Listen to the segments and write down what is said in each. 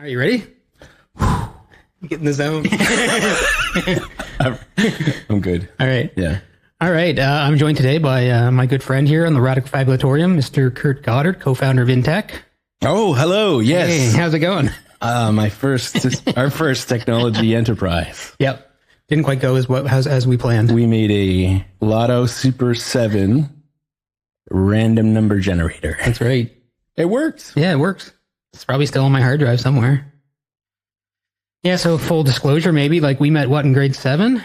Are you ready? Get in the zone. I'm good. All right. Yeah. All right. I'm joined today by my good friend here on the Radical Fabulatorium, Mr. Kurt Goddard, co-founder of Intech. Oh, hello. Yes. Hey, how's it going? Our first technology enterprise. Yep. Didn't quite go as we planned. We made a Lotto Super 7 random number generator. That's right. It worked. Yeah, it works. It's probably still on my hard drive somewhere. Yeah, so full disclosure, maybe, like we met, in grade 7?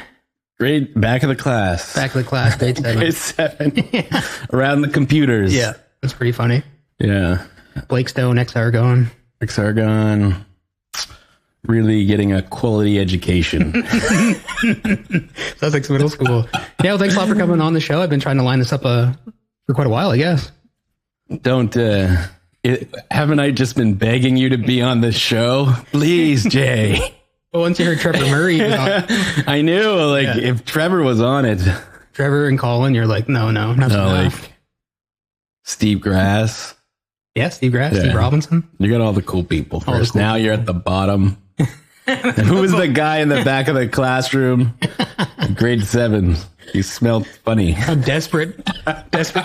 Back of the class. Back of the class, grade 7. Grade 7. Yeah. Around the computers. Yeah, that's pretty funny. Yeah. Blake Stone, Exargon. Exargon. Really getting a quality education. Sussex Middle School. Yeah, well, thanks a lot for coming on the show. I've been trying to line this up for quite a while, I guess. Haven't I just been begging you to be on this show? Please, Jay. Well, once you heard Trevor Murray was on, I knew, if Trevor was on it. Trevor and Colin, you're like, no, enough. Steve Grass. Yeah, Steve Grass, yeah. Steve Robinson. You got all the cool people first. Now you're at the bottom. And who was the guy in the back of the classroom? Grade 7. He smelled funny. I'm desperate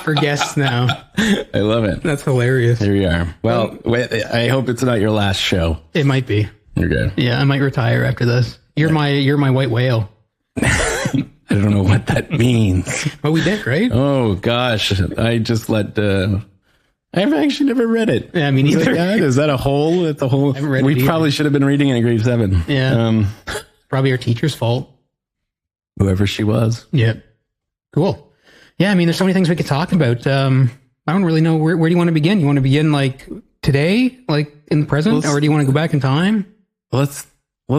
for guests now. I love it. That's hilarious. Here we are. Well, I hope it's not your last show. It might be. You're good. Yeah, I might retire after this. You're my white whale. I don't know what that means. Well, we did, right? Oh gosh, I just I've actually never read it. Yeah, me neither. Is that a hole? It's a hole. We probably should have been reading it in grade 7. Yeah. Probably our teacher's fault. Whoever she was. Yeah. Cool. Yeah, I mean, there's so many things we could talk about. I don't really know where do you want to begin? You want to begin today, in the present, or do you want to go back in time? Let's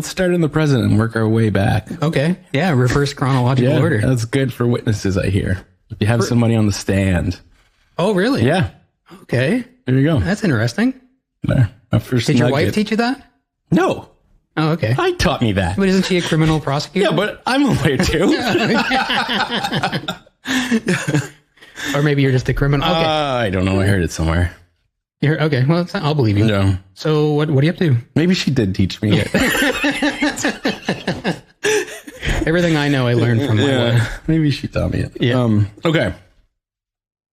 start in the present and work our way back. Okay. Yeah, reverse chronological order. That's good for witnesses, I hear. If you have somebody on the stand. Oh, really? Yeah. Okay. There you go. That's interesting. There. Did your wife teach you that? No. Oh, okay. I taught me that. But isn't she a criminal prosecutor? Yeah, but I'm a lawyer too. Or maybe you're just a criminal. Okay. I don't know. I heard it somewhere. Okay. Well, I'll believe you. No. So what are you up to? Maybe she did teach me it. Everything I know, I learned from my wife. Maybe she taught me it. Yeah. Okay.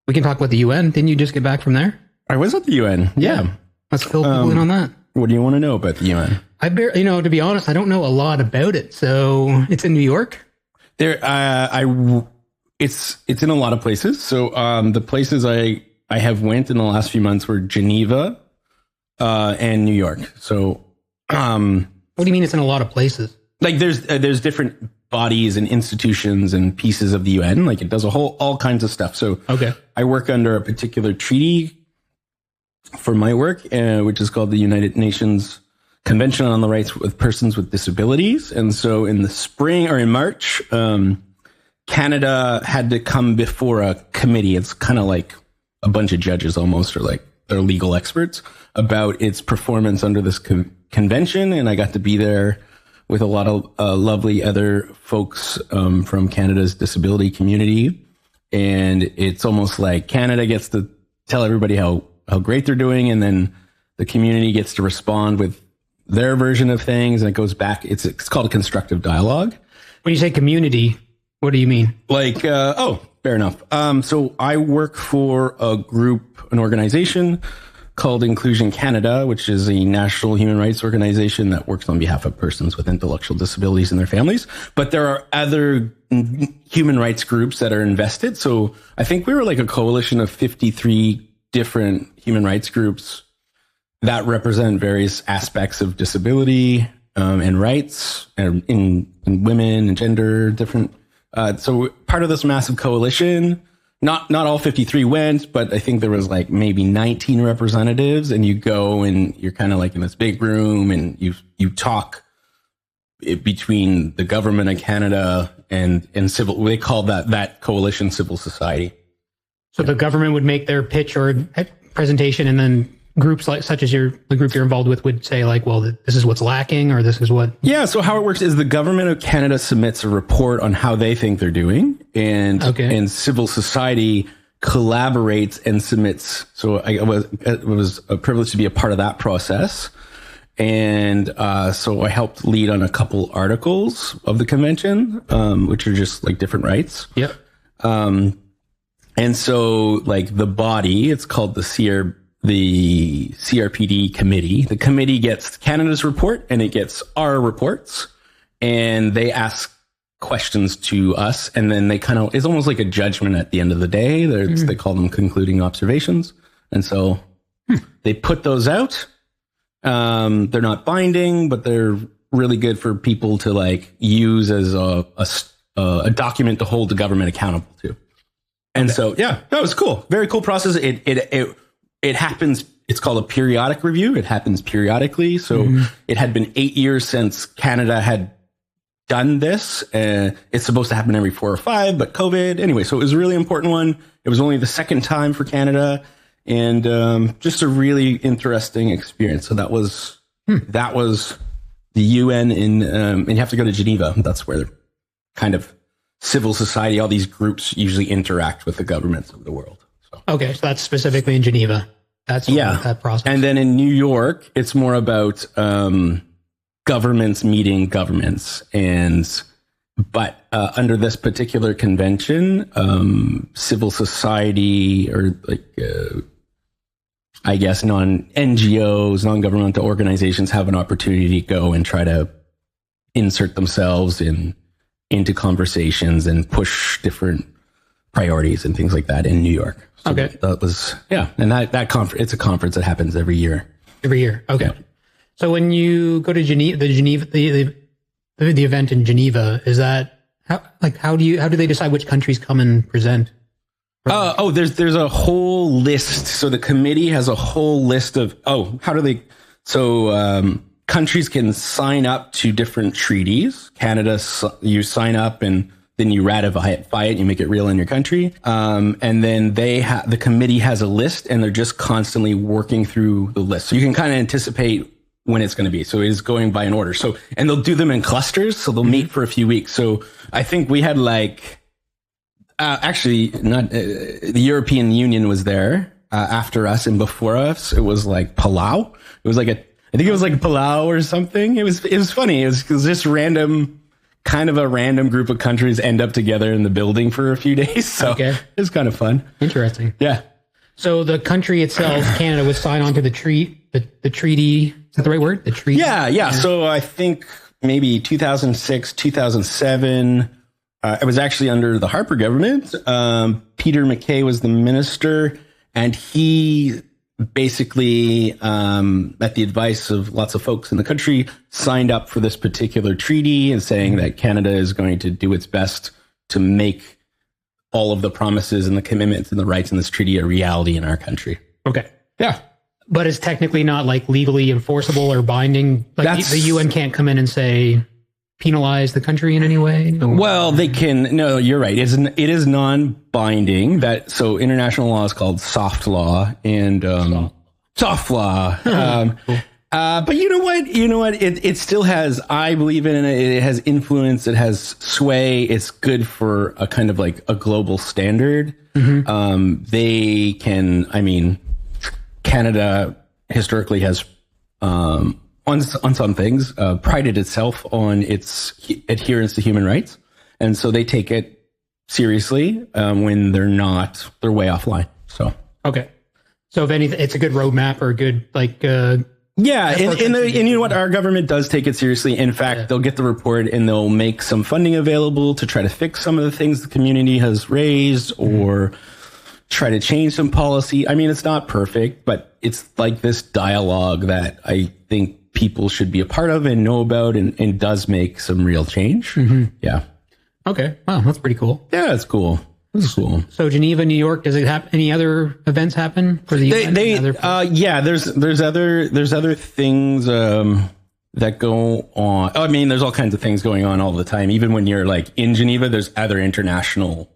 We can talk about the UN. Didn't you just get back from there? I was at the UN. Yeah. Let's fill people in on that. What do you want to know about the UN? To be honest, I don't know a lot about it. So it's in New York? It's in a lot of places. So the places I have went in the last few months were Geneva and New York. So what do you mean it's in a lot of places? There's different bodies and institutions and pieces of the UN. It does all kinds of stuff. So okay. I work under a particular treaty for my work, which is called the United Nations Convention on the Rights of Persons with Disabilities. And so in the spring or in March, Canada had to come before a committee. It's kind of like a bunch of judges almost, or they're legal experts, about its performance under this convention. And I got to be there with a lot of lovely other folks from Canada's disability community. And it's almost like Canada gets to tell everybody how great they're doing, and then the community gets to respond with their version of things, and it goes back. It's called a constructive dialogue. When you say community, what do you mean? Fair enough. So I work for an organization called Inclusion Canada, which is a national human rights organization that works on behalf of persons with intellectual disabilities and their families. But there are other human rights groups that are invested. So I think we were a coalition of 53 different human rights groups that represent various aspects of disability and rights in women and gender, different. So part of this massive coalition, not all 53 went, but I think there was maybe 19 representatives, and you go and you're kind of in this big room, and you talk between the government of Canada and civil. They call that coalition civil society. So the government would make their pitch or presentation, and then groups such as the group you're involved with would say this is what's lacking, or this is what. Yeah. So how it works is the government of Canada submits a report on how they think they're doing, and civil society collaborates and submits. So it was a privilege to be a part of that process. And so I helped lead on a couple articles of the convention, which are just like different rights. Yep. And so like the body, it's called the CRPD committee. The committee gets Canada's report and it gets our reports, and they ask questions to us, and then they kind of, it's almost like a judgment at the end of the day. They call them concluding observations. And so they put those out. They're not binding, but they're really good for people to like use as a document to hold the government accountable to. And so, yeah, that was cool. Very cool process. It happens. It's called a periodic review. It happens periodically. So it had been 8 years since Canada had done this. It's supposed to happen every 4 or 5, but COVID. Anyway, so it was a really important one. It was only the second time for Canada, and just a really interesting experience. So that was the UN and you have to go to Geneva. That's where kind of civil society, all these groups usually interact with the governments of the world. So. Okay, so that's specifically in Geneva. That's that process. And then in New York, it's more about governments meeting governments, but under this particular convention, civil society or like I guess non-NGOs, non-governmental organizations have an opportunity to go and try to insert themselves into conversations and push different priorities and things like that in New York. So okay. That was, yeah. And that conference, it's a conference that happens every year. Every year. Okay. Yeah. So when you go to Geneva, the event in Geneva, is that how do they decide which countries come and present? There's a whole list. So the committee has a whole list of, how do they, countries can sign up to different treaties. Canada, you sign up and then you ratify it, you make it real in your country. And then the committee has a list, and they're just constantly working through the list. So you can kind of anticipate when it's going to be. So it's going by an order. So, and they'll do them in clusters. So they'll meet for a few weeks. So I think we had the European Union was there after us, and before us, it was like Palau. It was like I think it was like Palau or something. It was funny. It was just kind of a random group of countries end up together in the building for a few days. So it was kind of fun. Interesting. Yeah. So the country itself, Canada, would sign on to the treaty. Is that the right word? The treaty? Yeah. So I think maybe 2006, 2007, it was actually under the Harper government. Peter MacKay was the minister, and he basically, at the advice of lots of folks in the country, signed up for this particular treaty and saying that Canada is going to do its best to make all of the promises and the commitments and the rights in this treaty a reality in our country. Okay. Yeah. But it's technically not like legally enforceable or binding. Like the UN can't come in and say, penalize the country in any way? Or? Well, they can. No, you're right. It is non-binding. So international law is called soft law, and soft law. Cool. But you know what? It still has. I believe in it. It has influence. It has sway. It's good for a kind of like a global standard. Mm-hmm. They can. I mean, Canada historically has. On some things, prided itself on its adherence to human rights. And so they take it seriously when they're way offline. So, okay. So if anything, it's a good roadmap or a good, and you know what? Our government does take it seriously. In fact, they'll get the report and they'll make some funding available to try to fix some of the things the community has raised or try to change some policy. I mean, it's not perfect, but it's like this dialogue that I think people should be a part of and know about, and does make some real change. Mm-hmm. Yeah. Okay. Wow, that's pretty cool. Yeah, it's cool. It's cool. So Geneva, New York, does it have any other events happen for the UN? There's other things that go on. I mean, there's all kinds of things going on all the time. Even when you're like in Geneva, there's other international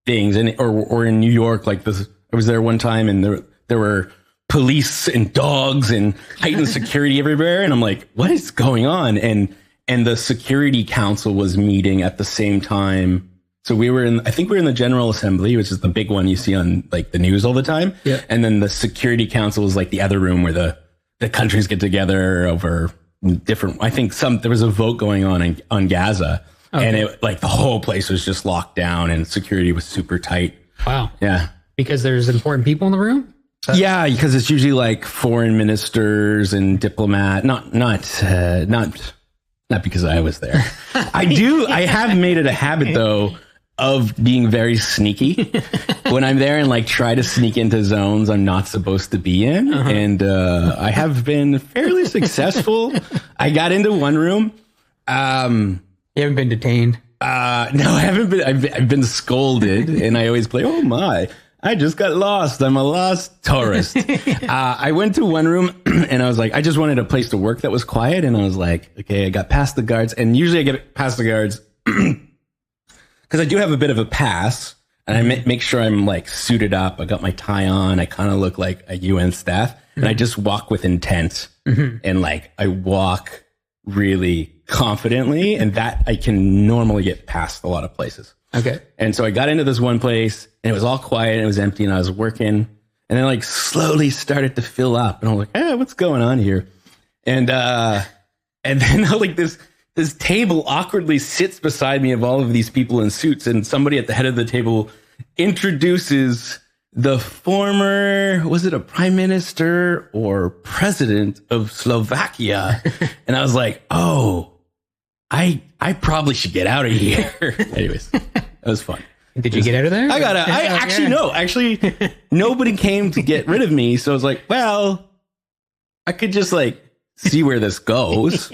things, or in New York, like this. I was there one time, and there were police and dogs and heightened security everywhere. And I'm like, what is going on? And the Security Council was meeting at the same time. So I think we were in the General Assembly, which is the big one you see on like the news all the time. Yeah. And then the Security Council was like the other room where the countries get together over different. I think there was a vote going on Gaza, and it like the whole place was just locked down and security was super tight. Wow. Yeah. Because there's important people in the room? Yeah, because it's usually like foreign ministers and not because I was there. I have made it a habit though of being very sneaky when I'm there and like try to sneak into zones I'm not supposed to be in. And I have been fairly successful. I got into one room. You haven't been detained? No, I haven't been. I've been scolded, and I always play, oh my, I just got lost. I'm a lost tourist. I went to one room and I was like, I just wanted a place to work that was quiet. And I was like, okay, I got past the guards. And usually I get past the guards because I do have a bit of a pass and I make sure I'm like suited up. I got my tie on. I kind of look like a UN staff and I just walk with intent and like I walk really confidently and that I can normally get past a lot of places. Okay. And so I got into this one place and it was all quiet and it was empty and I was working and then like slowly started to fill up and I was like, hey, what's going on here? And then like this table awkwardly sits beside me of all of these people in suits and somebody at the head of the table introduces the former, was it a prime minister or president of Slovakia? And I was like, oh, I probably should get out of here. Anyways, that was fun. Did you get out of there? Actually, nobody came to get rid of me. So I was like, well, I could just like see where this goes.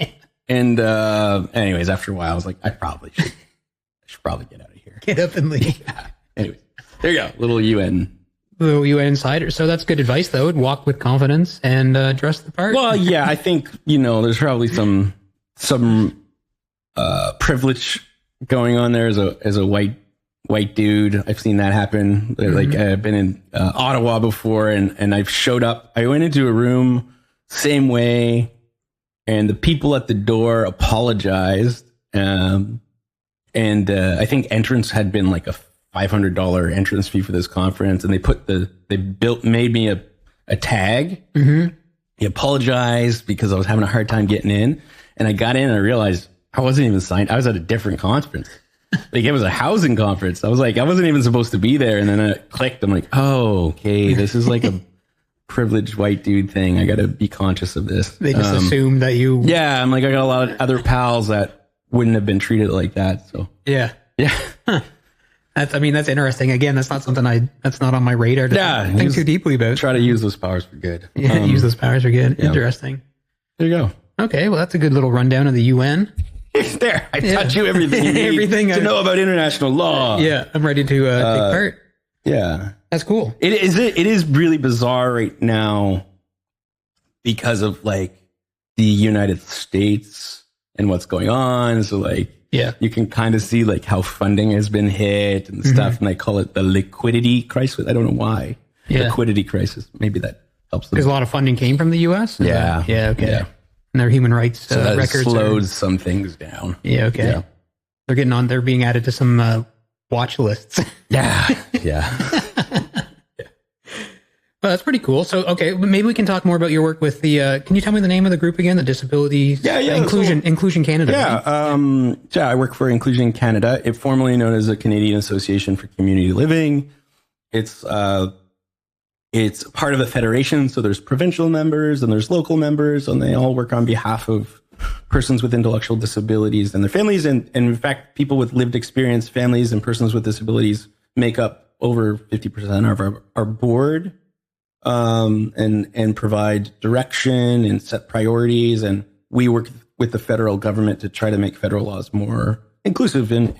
And anyways, after a while, I was like, I should probably get out of here. Get up and leave. Yeah. Anyways, there you go. Little UN insider. So that's good advice, though. Walk with confidence and dress the part. Well, yeah, I think, there's probably some privilege going on there as a white dude. I've seen that happen. Like I've been in Ottawa before and I've showed up. I went into a room same way and the people at the door apologized. And I think entrance had been like a $500 entrance fee for this conference. And made me a tag. He apologized because I was having a hard time getting in. And I got in and I realized I wasn't even signed. I was at a different conference. Like it was a housing conference. I was like, I wasn't even supposed to be there. And then I clicked. I'm like, oh, okay. This is like a privileged white dude thing. I got to be conscious of this. They just assume that you. Yeah. I'm like, I got a lot of other pals that wouldn't have been treated like that. So yeah. Huh. That's interesting. Again, that's not something that's not on my radar to think too deeply about. Try to use those powers for good. Yeah. Use those powers for good. Yeah. Interesting. There you go. Okay. Well, that's a good little rundown of the UN. There, I taught you everything you need to know about international law. Yeah, I'm ready to take part. Yeah, that's cool. It is really bizarre right now because of like the United States and what's going on. So like, you can kind of see like how funding has been hit and stuff, and they call it the liquidity crisis. I don't know why. Liquidity crisis. Maybe that helps them. Because a lot of funding came from the U.S. Yeah. Okay. Yeah. And their human rights that records slows some things down. Yeah, okay. Yeah. They're being added to some watch lists. Yeah. Well, that's pretty cool. So, okay, maybe we can talk more about your work with the. Can you tell me the name of the group again? The Disabilities. Inclusion Canada. Yeah, right? I work for Inclusion Canada. It's formerly known as the Canadian Association for Community Living. It's part of a federation, so there's provincial members and there's local members, and they all work on behalf of persons with intellectual disabilities and their families. And in fact, people with lived experience, families and persons with disabilities make up over 50% of our board, and provide direction and set priorities. And we work with the federal government to try to make federal laws more inclusive and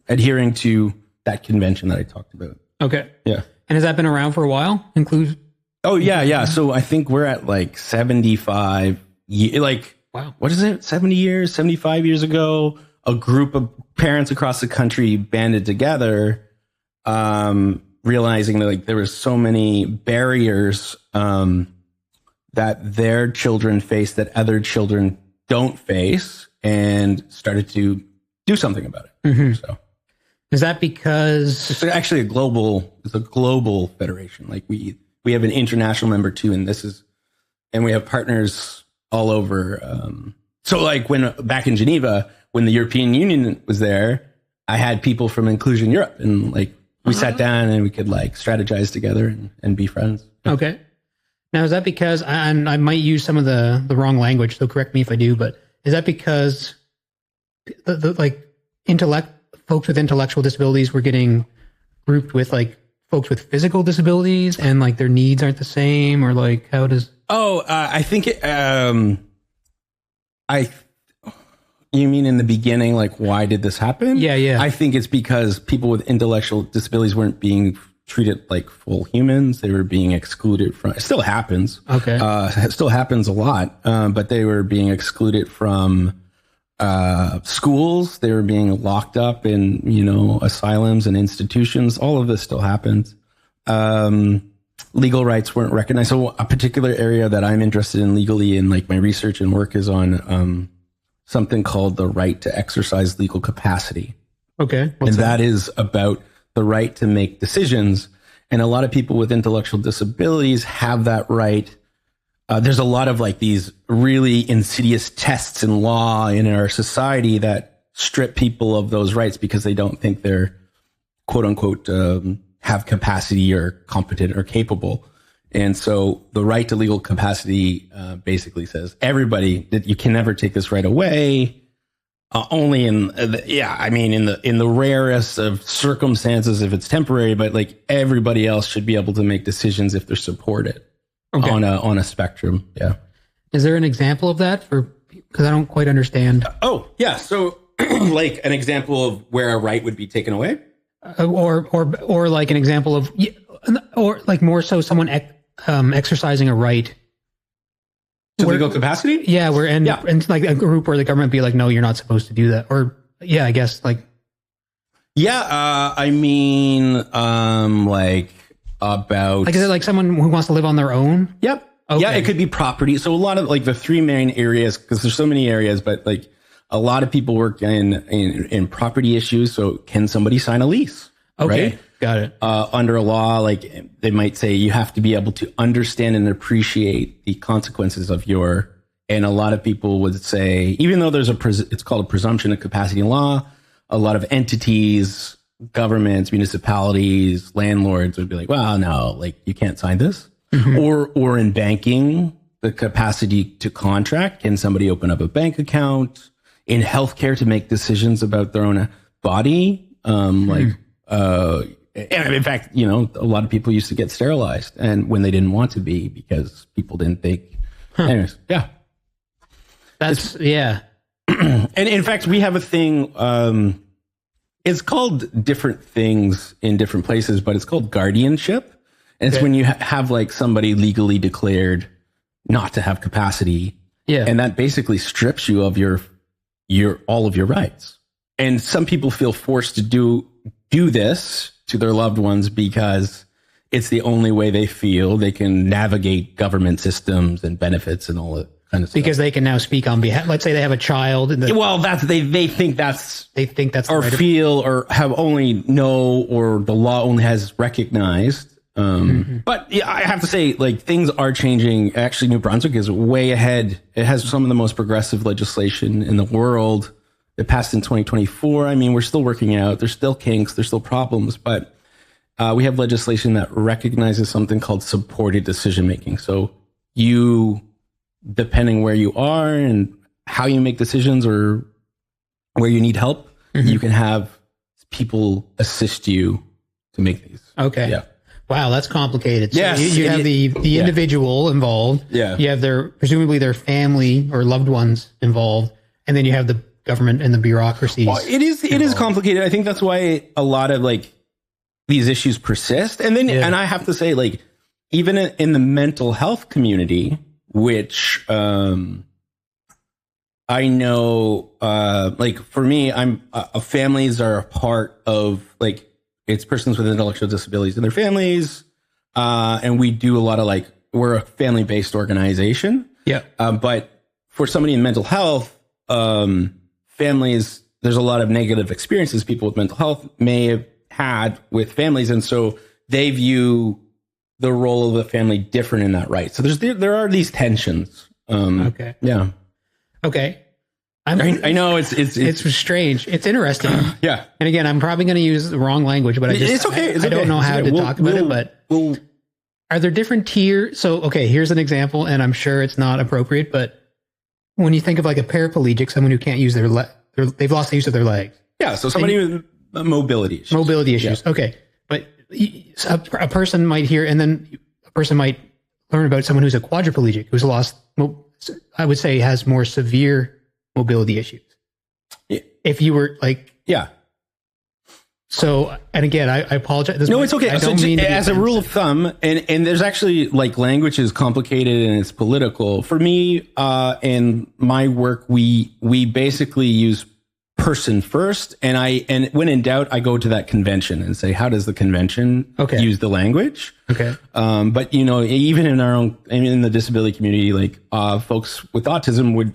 adhering to that convention that I talked about. Okay. Yeah. And has that been around for a while? Oh, yeah. So I think we're at like 75, wow. What is it? 70 years, 75 years ago, a group of parents across the country banded together, realizing that like there were so many barriers that their children face that other children don't face, and started to do something about it. So. Is that because it's actually a global federation? Like we have an international member too, and this is and we have partners all over. So like when back in Geneva, when the European Union was there, I had people from Inclusion Europe, and like we sat down and we could like strategize together and be friends. Okay. Now, is that because, and I might use some of the wrong language, so correct me if I do, but is that because the like folks with intellectual disabilities were getting grouped with like folks with physical disabilities, and like their needs aren't the same, or like how does? I think you mean in the beginning, like why did this happen? Yeah. I think it's because people with intellectual disabilities weren't being treated like full humans. They were being excluded from, it still happens. Okay. It still happens a lot. But they were being excluded from schools. They were being locked up in, asylums and institutions. All of this still happens. Legal rights weren't recognized. So a particular area that I'm interested in legally in like my research and work is on something called the right to exercise legal capacity. Okay. And that is about the right to make decisions. And a lot of people with intellectual disabilities have that right. There's a lot of like these really insidious tests in law in our society that strip people of those rights because they don't think they're quote unquote have capacity or competent or capable. And so the right to legal capacity basically says everybody that you can never take this right away. Only in the rarest of circumstances if it's temporary, but like everybody else should be able to make decisions if they're supported on a spectrum. Yeah. Is there an example of that because I don't quite understand? Oh yeah. So like an example of where a right would be taken away, or like an example of, or like more so someone exercising a right. To legal capacity? Yeah, and like a group where the government be like, no, you're not supposed to do that. Or yeah, I guess like. Yeah, I mean, like about. Like, is it like someone who wants to live on their own? Yep. Okay. Yeah, it could be property. So a lot of like the three main areas, because there's so many areas, but like a lot of people work in property issues. So can somebody sign a lease? Okay. Right? Got it. Under a law, like they might say you have to be able to understand and appreciate the consequences of and a lot of people would say, even though it's called a presumption of capacity in law, a lot of entities, governments, municipalities, landlords would be like, well, no, like you can't sign this. Mm-hmm. Or in banking, the capacity to contract. Can somebody open up a bank account? In healthcare, to make decisions about their own body? And in fact, a lot of people used to get sterilized and when they didn't want to be because people didn't think. Anyways, yeah. Yeah. And in fact, we have a thing. It's called different things in different places, but it's called guardianship. And it's when you have like somebody legally declared not to have capacity. Yeah. And that basically strips you of all of your rights. And some people feel forced to do this to their loved ones because it's the only way they feel they can navigate government systems and benefits and all that kind of stuff. Because they can now speak on behalf. Let's say they have a child. They think that's or right feel or have only know or the law only has recognized. But yeah, I have to say, like things are changing. Actually, New Brunswick is way ahead. It has some of the most progressive legislation in the world. It passed in 2024. I mean, we're still working out. There's still kinks. There's still problems, but we have legislation that recognizes something called supported decision making. So you, depending where you are and how you make decisions or where you need help, you can have people assist you to make these. Okay. Yeah. Wow, that's complicated. So yes, you have the individual involved. Yeah. You have presumably their family or loved ones involved, and then you have the government and the bureaucracies. Well, it is complicated. I think that's why a lot of like these issues persist. And then, and I have to say, like, even in the mental health community, which I know, like for me, families are a part of like, it's persons with intellectual disabilities and their families. And we do a lot of like, we're a family-based organization. Yeah. But for somebody in mental health, families, there's a lot of negative experiences people with mental health may have had with families. And so they view the role of the family different in that right. So there are these tensions. Okay. Yeah. Okay. I know it's strange. It's interesting. Yeah. And again, I'm probably going to use the wrong language, but it's okay. I don't know how to talk about it, but are there different tiers? So, okay, here's an example, and I'm sure it's not appropriate, but when you think of like a paraplegic, someone who can't use they've lost the use of their legs. Yeah. So somebody with mobility issues. Mobility issues. Yeah. Okay. But a person might hear, and then a person might learn about someone who's a quadriplegic, who's lost, I would say, has more severe mobility issues. Yeah. If you were like, yeah. So, and again, I apologize. No, it's okay. So as a rule of thumb, and there's actually like language is complicated and it's political. For me, and my work, we basically use person first, and when in doubt, I go to that convention and say, how does the convention use the language? Okay. But even in our own, in the disability community, like folks with autism would,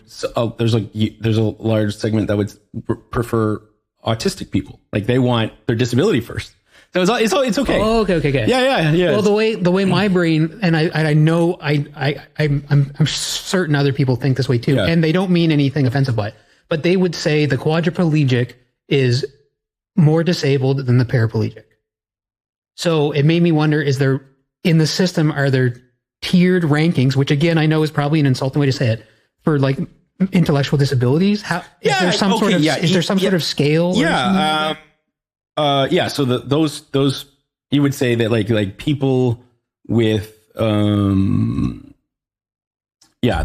there's a large segment that would prefer autistic people. Like they want their disability first. So it's okay. Oh, okay. Yeah. Well, the way my brain, and I know I'm certain other people think this way too, and they don't mean anything offensive by it. But they would say the quadriplegic is more disabled than the paraplegic. So it made me wonder, is there, in the system, are there tiered rankings, which again, I know is probably an insulting way to say it, for like intellectual disabilities? Is there some sort of scale? Yeah. So those, you would say that like people with,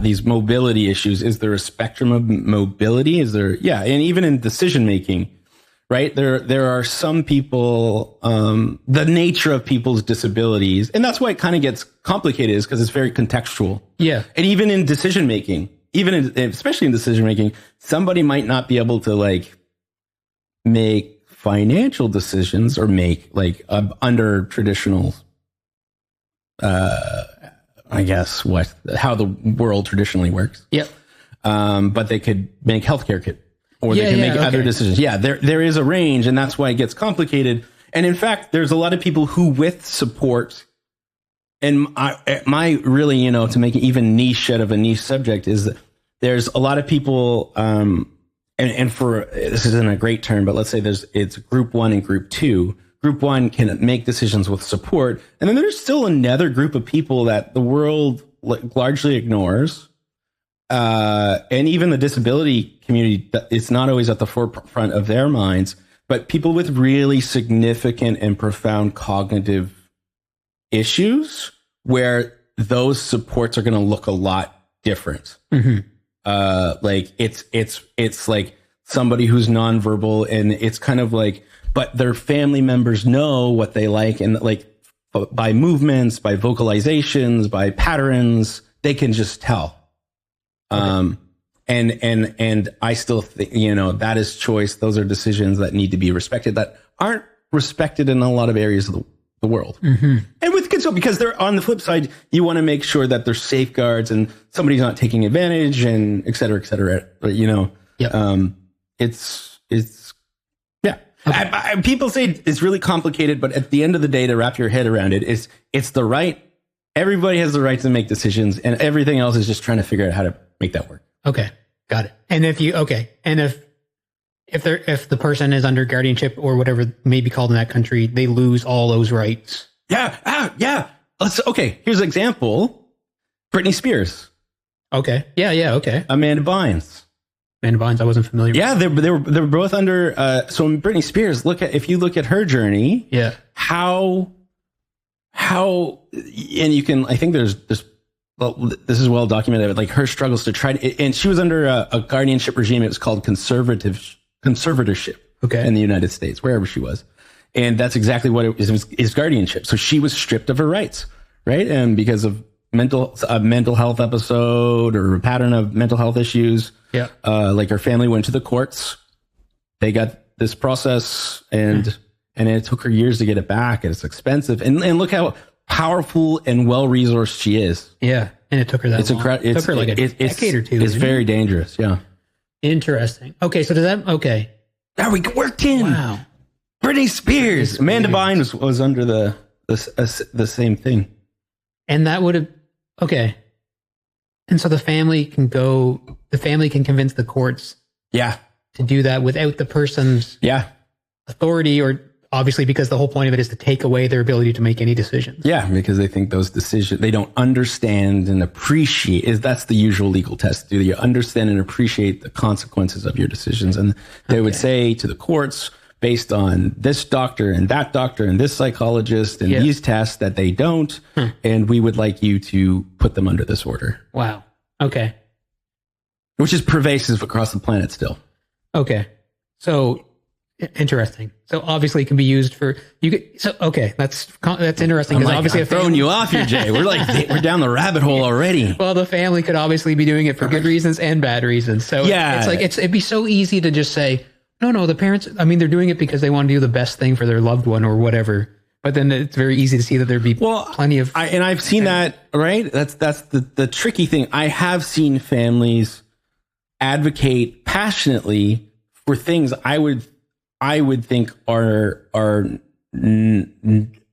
these mobility issues, is there a spectrum of mobility? Is there, and even in decision making, right? There are some people, the nature of people's disabilities, and that's why it kind of gets complicated, is because it's very contextual. Yeah. And even in decision making, especially in decision making, somebody might not be able to like make financial decisions or make like under traditional, I guess how the world traditionally works. Yep. But they could make healthcare or they can make other decisions. Yeah, there is a range, and that's why it gets complicated. And in fact, there's a lot of people who with support, and my really, to make it even niche out of a niche subject, is that there's a lot of people, and for, this isn't a great term, but let's say it's group 1 and group 2. Group 1 can make decisions with support. And then there's still another group of people that the world largely ignores. And even the disability community, it's not always at the forefront of their minds, but people with really significant and profound cognitive issues where those supports are going to look a lot different. Mm-hmm. Like it's like somebody who's nonverbal, and it's kind of like, but their family members know what they like, and like by movements, by vocalizations, by patterns, they can just tell. Okay. And I still think, that is choice. Those are decisions that need to be respected, that aren't respected in a lot of areas of the world. Mm-hmm. And with kids, because they're on the flip side, you want to make sure that there's safeguards and somebody's not taking advantage, and et cetera, et cetera. But, Yep. It's okay. People say it's really complicated, but at the end of the day, to wrap your head around it, it's the right. Everybody has the right to make decisions, and everything else is just trying to figure out how to make that work. Okay, got it. And if the person is under guardianship or whatever may be called in that country, they lose all those rights. Yeah. Here's an example: Britney Spears. Okay. Yeah. Okay. Amanda Bynes. Amanda Bynes, I wasn't familiar with. Yeah, they were both under. So Britney Spears, if you look at her journey, yeah, how, and you can, I think there's well, this is well documented, like her struggles to try to, and she was under a guardianship regime. It was called conservatorship. Okay. In the United States, wherever she was, and that's exactly what it was guardianship. So she was stripped of her rights, right, and because of a mental health episode or a pattern of mental health issues. Yeah. Like her family went to the courts. They got this process, and it took her years to get it back, and it's expensive. And look how powerful and well-resourced she is. Yeah. And it took her that long. It took her like a decade or two. It's very dangerous. Yeah. Interesting. Okay. So does that, okay. There we worked in. Wow. Britney Spears. Amanda Bynes was under the same thing. And that would have, okay. And so the family can convince the courts Yeah. to do that without the person's Yeah. authority, or obviously because the whole point of it is to take away their ability to make any decisions. Yeah, because they think those decisions, they don't understand and appreciate, that's the usual legal test. Do you understand and appreciate the consequences of your decisions? And they would say to the courts, based on this doctor and this psychologist and these tests, that they don't. And we would like you to put them under this order. Wow. Okay. Which is pervasive across the planet still. Okay. So interesting. So obviously it can be used for that's interesting. I'm Because like, obviously I'm throwing you off here, Jay. We're down the rabbit hole already. Well, the family could obviously be doing it for good reasons and bad reasons. So Yeah. it's like it'd be so easy to just say, no, the parents, I mean, they're doing it because they want to do the best thing for their loved one or whatever. But then it's very easy to see that there'd be plenty of. And I've seen that, right? That's the tricky thing. I have seen families advocate passionately for things I would think are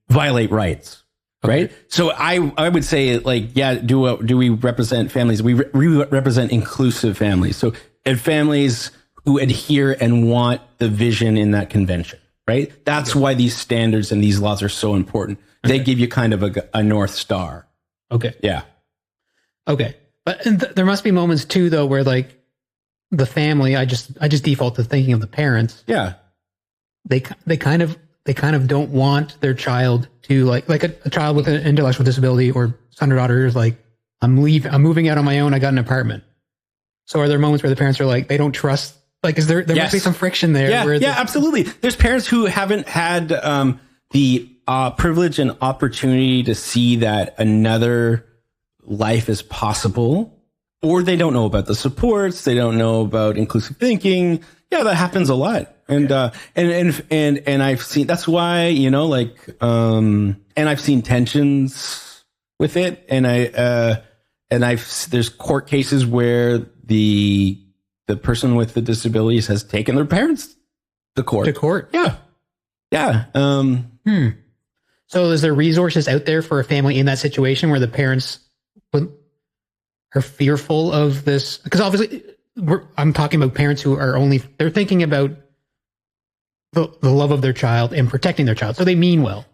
violate rights, right? So I would say, like, do we represent families? We represent inclusive families. So and families who adhere and want the vision in that convention, right? That's why these standards and these laws are so important. They give you kind of a North Star. Okay. Yeah. Okay. But there must be moments too, though, where like the family, I just default to thinking of the parents. Yeah. They kind of don't want their child to like a child with an intellectual disability or son or daughter is like, I'm moving out on my own. I got an apartment. So are there moments where the parents are like, they don't trust? Like, there must be some friction there? Yeah, absolutely. There's parents who haven't had the privilege and opportunity to see that another life is possible, or they don't know about the supports. They don't know about inclusive thinking. Yeah, that happens a lot. And I've seen, that's why, and I've seen tensions with it. And there's court cases where the person with the disabilities has taken their parents to court. To court? Yeah. Yeah. So is there resources out there for a family in that situation where the parents are fearful of this? Because obviously I'm talking about parents who are they're thinking about the love of their child and protecting their child. So they mean well.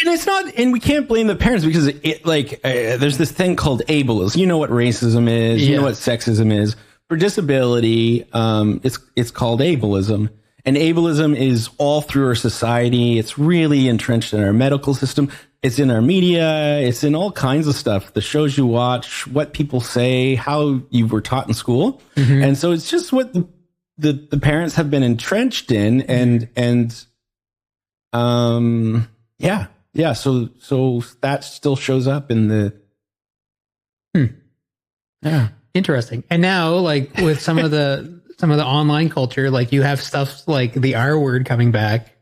And it's not, and we can't blame the parents because there's this thing called ableism. You know what racism is. You know what sexism is. For disability, it's called ableism. And ableism is all through our society. It's really entrenched in our medical system. It's in our media. It's in all kinds of stuff. The shows you watch, what people say, how you were taught in school. Mm-hmm. And so it's just what the parents have been entrenched in. Yeah. So that still shows up in the. Yeah. Interesting. And now, like with some of the online culture, like you have stuff like the R word coming back,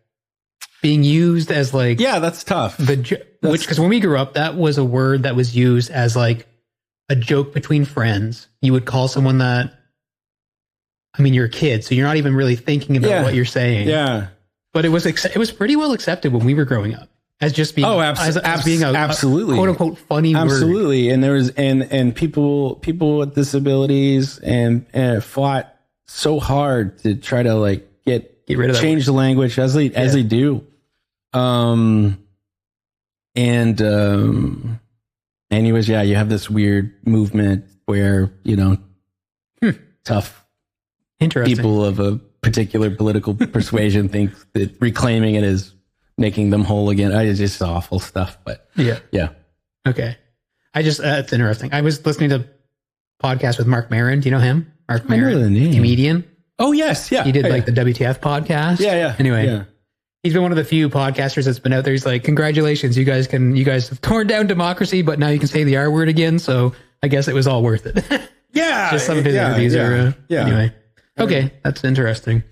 being used as like that's tough. Because when we grew up, that was a word that was used as like a joke between friends. You would call someone that. I mean, you're a kid, so you're not even really thinking about what you're saying. Yeah. But it was pretty well accepted when we were growing up as just being as being a quote unquote funny word. Absolutely. And there was and people with disabilities and fought so hard to try to like get rid of change the language as they do. Anyways, you have this weird movement where, tough people of a particular political persuasion think that reclaiming it is making them whole again. It's just awful stuff, but yeah. Okay. It's interesting. I was listening to a podcast with Mark Maron. Do you know him? Mark Maron, comedian. Oh yes. Yeah. He did the WTF podcast. Yeah. Anyway, he's been one of the few podcasters that's been out there. He's like, congratulations. You guys have torn down democracy, but now you can say the R word again. So I guess it was all worth it. Yeah. Just some of his interviews are, anyway. Okay. That's interesting.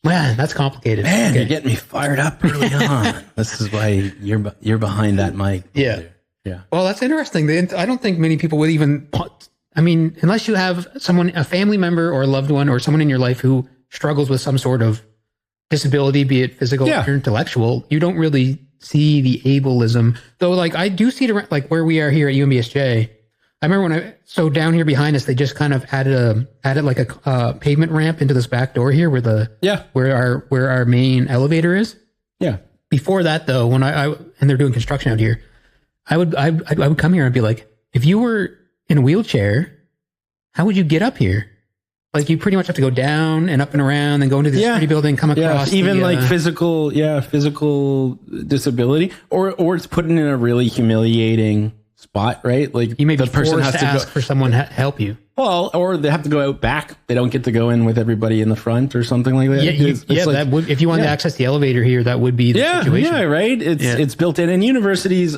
Man, that's complicated. Man, you're getting me fired up early on. This is why you're behind that mic. Yeah. Well, that's interesting. I don't think many people would even. I mean, unless you have a family member or a loved one or someone in your life who struggles with some sort of disability, be it physical or intellectual, you don't really see the ableism, though. Like I do see it like where we are here at UMBSJ. I remember when so down here behind us, they just kind of added like a pavement ramp into this back door here where our main elevator is. Yeah. Before that though, when and they're doing construction out here, I would come here and be like, if you were in a wheelchair, how would you get up here? Like you pretty much have to go down and up and around and go into this pretty building, come across. Even like physical disability, or it's put in a really humiliating spot, right? Like you may be the person has to ask for someone to help you. Well, or they have to go out back. They don't get to go in with everyody in the front or something like that. Yeah, like, that would, if you wanted to access the elevator here, that would be the situation. Yeah, right. It's built in, and universities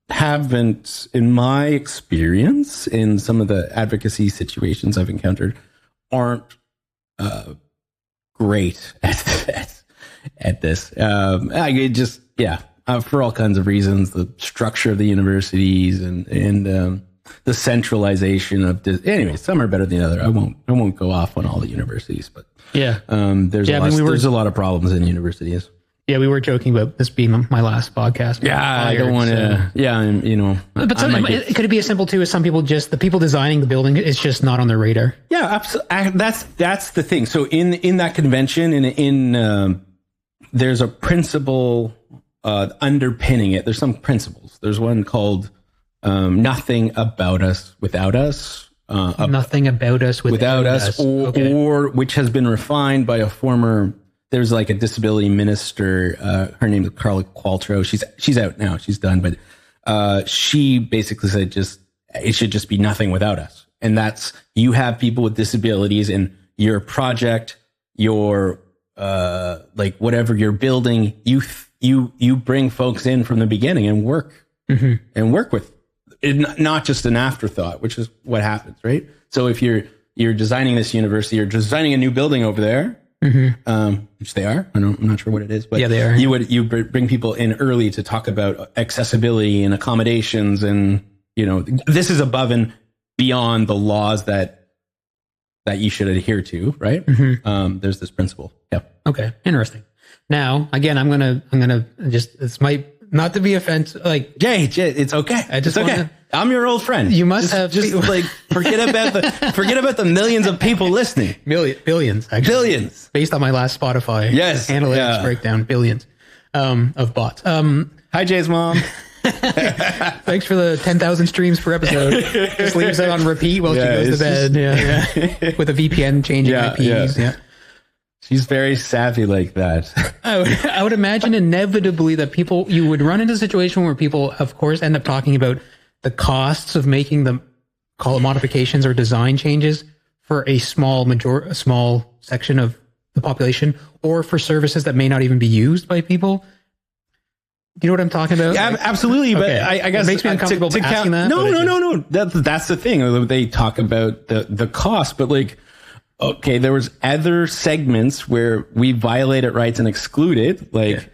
haven't, in my experience, in some of the advocacy situations I've encountered, aren't great at this. For all kinds of reasons, the structure of the universities and the centralization of anyway, some are better than the other. I won't go off on all the universities, but there's a lot of problems in universities. Yeah, we were joking about this being my last podcast. Yeah, I don't want to. Yeah, but could it be as simple too as some people the people designing the building, it's just not on their radar. Yeah, absolutely. That's the thing. So in that convention, there's a principle underpinning it. There's some principles. There's one called nothing about us without us. Nothing about us without us, or which has been refined by a former. There's like a disability minister. Her name is Carla Qualtrough. She's out now. She's done, but she basically said it should just be nothing without us, and that's you have people with disabilities in your project, your like whatever you're building. You bring folks in from the beginning and work with it, not just an afterthought, which is what happens, right? So if you're designing this university, you're designing a new building over there, which they are. I'm not sure what it is, but they are. You bring people in early to talk about accessibility and accommodations, and this is above and beyond the laws that you should adhere to, right? There's this principle. Yeah. Okay. Interesting. Now, again, I'm gonna just, this might not to be offensive, like Jay, it's okay. It's okay. I'm your old friend. You must like forget about the millions of people listening. Billions, actually. Billions. Based on my last Spotify analytics breakdown, billions of bots. Hi, Jay's mom. Thanks for the 10,000 streams per episode. Just leaves it on repeat while she goes to bed. Yeah. With a VPN changing IPs. Yeah. She's very savvy like that. I would imagine inevitably that you would run into a situation where people, of course, end up talking about the costs of making them call it modifications or design changes for a small section of the population, or for services that may not even be used by people. Do you know what I'm talking about? Yeah, absolutely. But I guess it makes me uncomfortable asking that. No. That's the thing. They talk about the cost, but like, okay, there was other segments where we violated rights and excluded, like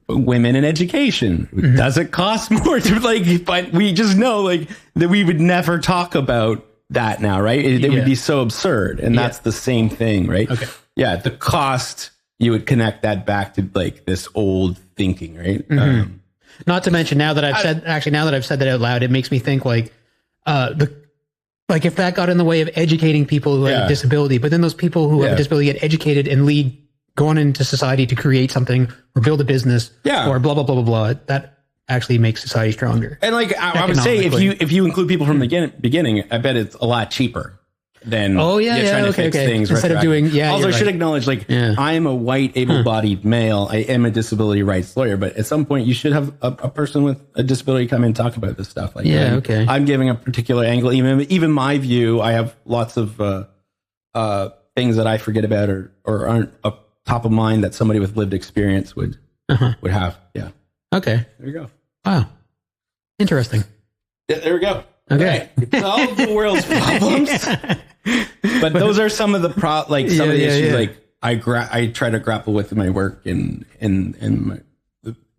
women in education. Does it cost more to but we just know that we would never talk about that now, right? It would be so absurd. And that's the same thing, right? Okay. Yeah. The cost, you would connect that back to this old thinking, right? Not to mention now that I've said that out loud, it makes me think if that got in the way of educating people who have a disability, but then those people who have a disability get educated and go on into society to create something or build a business or blah, blah, blah, blah, blah, that actually makes society stronger. And I would say if you include people from the beginning, I bet it's a lot cheaper than trying to fix things. Instead of doing, also, I should acknowledge, I am a white, able-bodied male. I am a disability rights lawyer, but at some point you should have a person with a disability come in and talk about this stuff. I'm giving a particular angle. Even my view, I have lots of things that I forget about or aren't up top of mind that somebody with lived experience would have. Yeah. Okay. There you go. Wow. Interesting. Yeah, there we go. Okay. Solve the world's problems. But those are some of the some of the issues I try to grapple with in my work and my, anyway.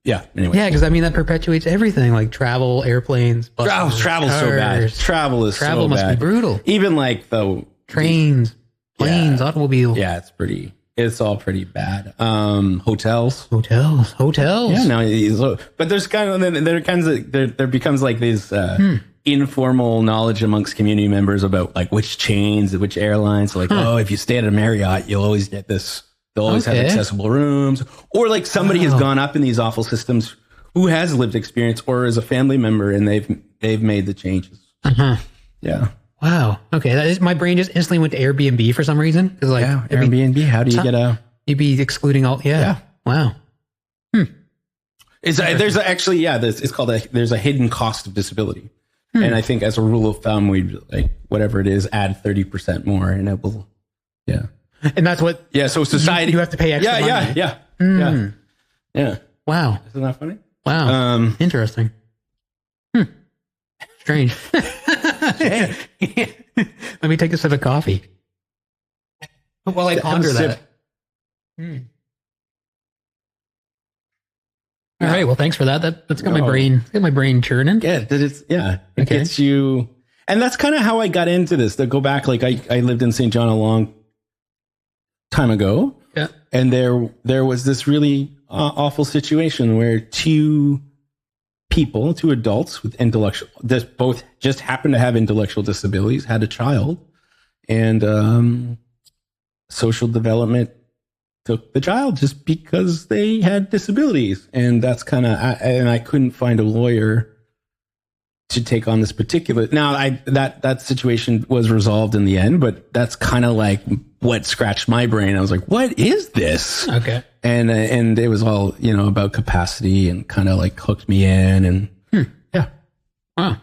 Yeah, because that perpetuates everything, like travel, airplanes, buses, travel's so bad. Travel must be brutal. Even the trains, planes, automobiles. Yeah, it's pretty It's all pretty bad. Hotels. Yeah. Now, but there's kind of there becomes like this informal knowledge amongst community members about like which chains, which airlines. So like, oh, if you stay at a Marriott, you'll always get this. They'll always have accessible rooms, or like somebody has gone up in these awful systems who has lived experience or is a family member, and they've made the changes. Yeah. Wow. Okay. My brain just instantly went to Airbnb for some reason. Cause like Airbnb. How do you get a? You'd be excluding all. Yeah. Wow. It's called there's a hidden cost of disability, and I think as a rule of thumb, we like whatever it is, add 30% more, and it will. Yeah. And that's what. Yeah. So society, you have to pay extra money. Yeah. Wow. Isn't that funny? Wow. Interesting. Strange. Let me take a sip of coffee while I ponder that. All right. Well, thanks for that. That's got my brain churning. Yeah. It gets you. And that's kind of how I got into this. To go back, like I lived in St. John a long time ago. Yeah. And there was this really awful situation where two adults with both just happened to have intellectual disabilities, had a child, and social development took the child just because they had disabilities. And that's and I couldn't find a lawyer to take on this particular. Now that situation was resolved in the end, but that's kind of like what scratched my brain. I was like, what is this? Okay. And it was all, about capacity, and kind of like hooked me in, and yeah. Wow.